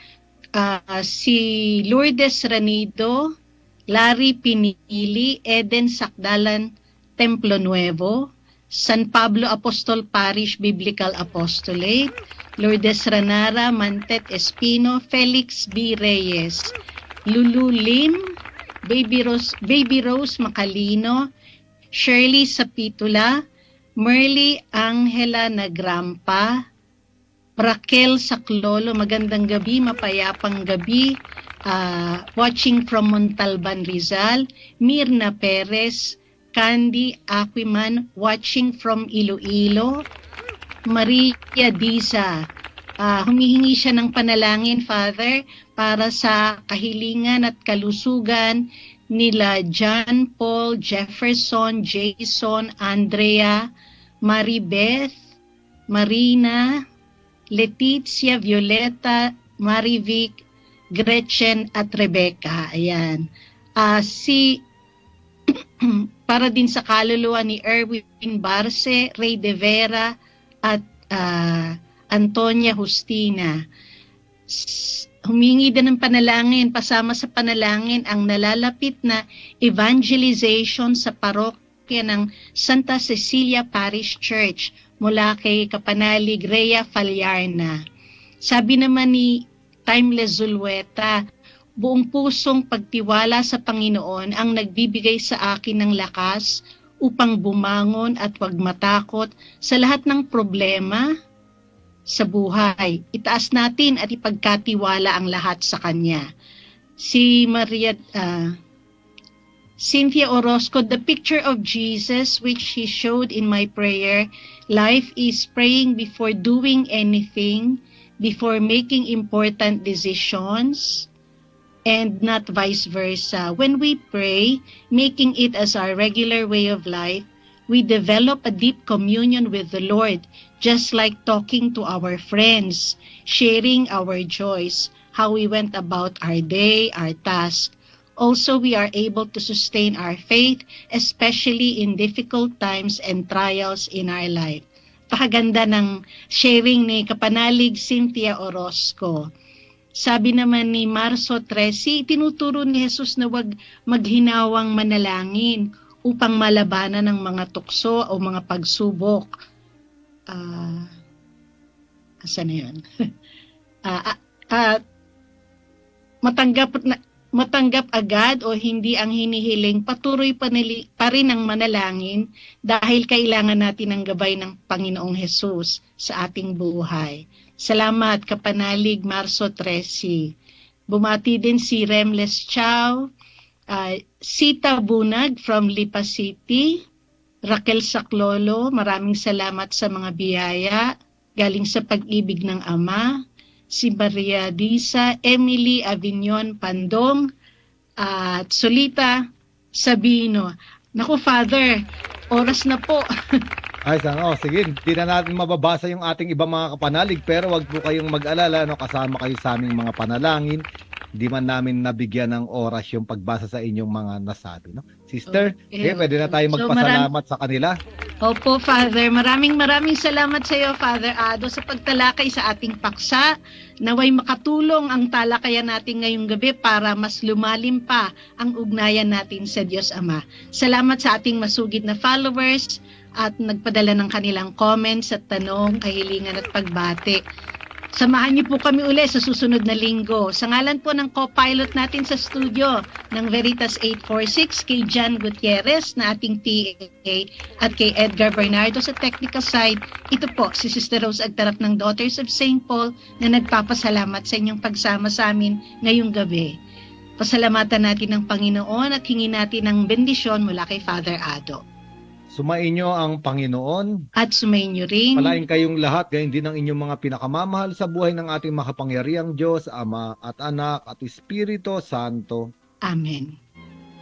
si Lourdes Ranido, Larry Pinili, Eden Sakdalan, Templo Nuevo, San Pablo Apostol Parish Biblical Apostolate, Lourdes Ranara, Mantet Espino, Felix B. Reyes, Lulu Lim, Baby Rose Macalino, Shirley Sapitula, Merly Angela Nagrampa, Raquel Saclolo, magandang gabi, mapayapang gabi, watching from Montalban, Rizal, Mirna Perez, Candy Aquiman, watching from Iloilo, Maria Diza, humihingi siya ng panalangin, Father, para sa kahilingan at kalusugan nila John Paul, Jefferson, Jason, Andrea, Maribeth, Marina, Leticia, Violeta, Marivic, Gretchen at Rebecca. Ayan. Para din sa kaluluwa ni Erwin Barce, Ray De Vera at Antonia Justina. Humingi din ng panalangin, pasama sa panalangin ang nalalapit na evangelization sa parokya ng Santa Cecilia Parish Church mula kay Kapanalig Rhea Falyarna. Sabi naman ni Timeless Zulweta, buong pusong pagtiwala sa Panginoon ang nagbibigay sa akin ng lakas upang bumangon at huwag matakot sa lahat ng problema sa buhay. Itaas natin at ipagkatiwala ang lahat sa Kanya. Si Cynthia Orozco, the picture of Jesus which he showed in my prayer life is praying before doing anything, before making important decisions, and not vice versa. When we pray, making it as our regular way of life, we develop a deep communion with the Lord, just like talking to our friends, sharing our joys, how we went about our day, our task. Also, we are able to sustain our faith, especially in difficult times and trials in our life. Pakaganda ng sharing ni Kapanalig Cynthia Orozco. Sabi naman ni Marso 13, tinuturo ni Jesus na huwag maghinawang manalangin upang malabanan ng mga tukso o mga pagsubok. Asa na yun? Matanggap agad o hindi ang hinihiling, patuloy pa rin ang manalangin dahil kailangan natin ang gabay ng Panginoong Hesus sa ating buhay. Salamat, Kapanalig Marso 13. Bumati din si Remles Chow, Sita Bunag from Lipa City, Raquel Saclolo, maraming salamat sa mga biyaya galing sa pag-ibig ng Ama. Si Maria Disa, Emily Avignon Pandong, at Solita Sabino. Naku, Father, oras na po. Ay, sige, hindi na natin mababasa yung ating ibang mga kapanalig, pero wag po kayong mag-alala, no, kasama kayo sa aming mga panalangin. Hindi man namin nabigyan ng oras yung pagbasa sa inyong mga nasabi, no? Sister, okay, pwede na tayo magpasalamat sa kanila. Opo, Father. Maraming salamat sa iyo, Father Ado, sa pagtalakay sa ating paksa. Naway makatulong ang talakayan natin ngayong gabi para mas lumalim pa ang ugnayan natin sa Diyos Ama. Salamat sa ating masugid na followers at nagpadala ng kanilang comments at tanong, kahilingan at pagbati. Samahan niyo po kami uli sa susunod na linggo. Sa ngalan po ng co-pilot natin sa studio ng Veritas 846, kay John Gutierrez na ating TA at kay Edgar Bernardo sa technical side, ito po si Sister Rose Agtarap ng Daughters of St. Paul na nagpapasalamat sa inyong pagsama sa amin ngayong gabi. Pasalamatan natin ng Panginoon at hingin natin ng bendisyon mula kay Father Ado. Sumainyo ang Panginoon. At sumainyo rin. Palain kayong lahat, gayon din ang inyong mga pinakamamahal sa buhay ng ating makapangyarihang Diyos, Ama at Anak at Espiritu Santo. Amen.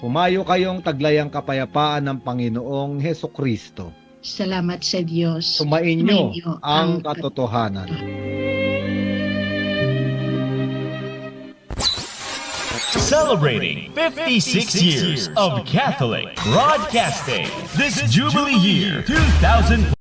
Pumayo kayong taglayang kapayapaan ng Panginoong Hesukristo. Salamat sa Diyos. Sumainyo ang katotohanan. Celebrating 56 years of Catholic Broadcasting this Jubilee Year 2000.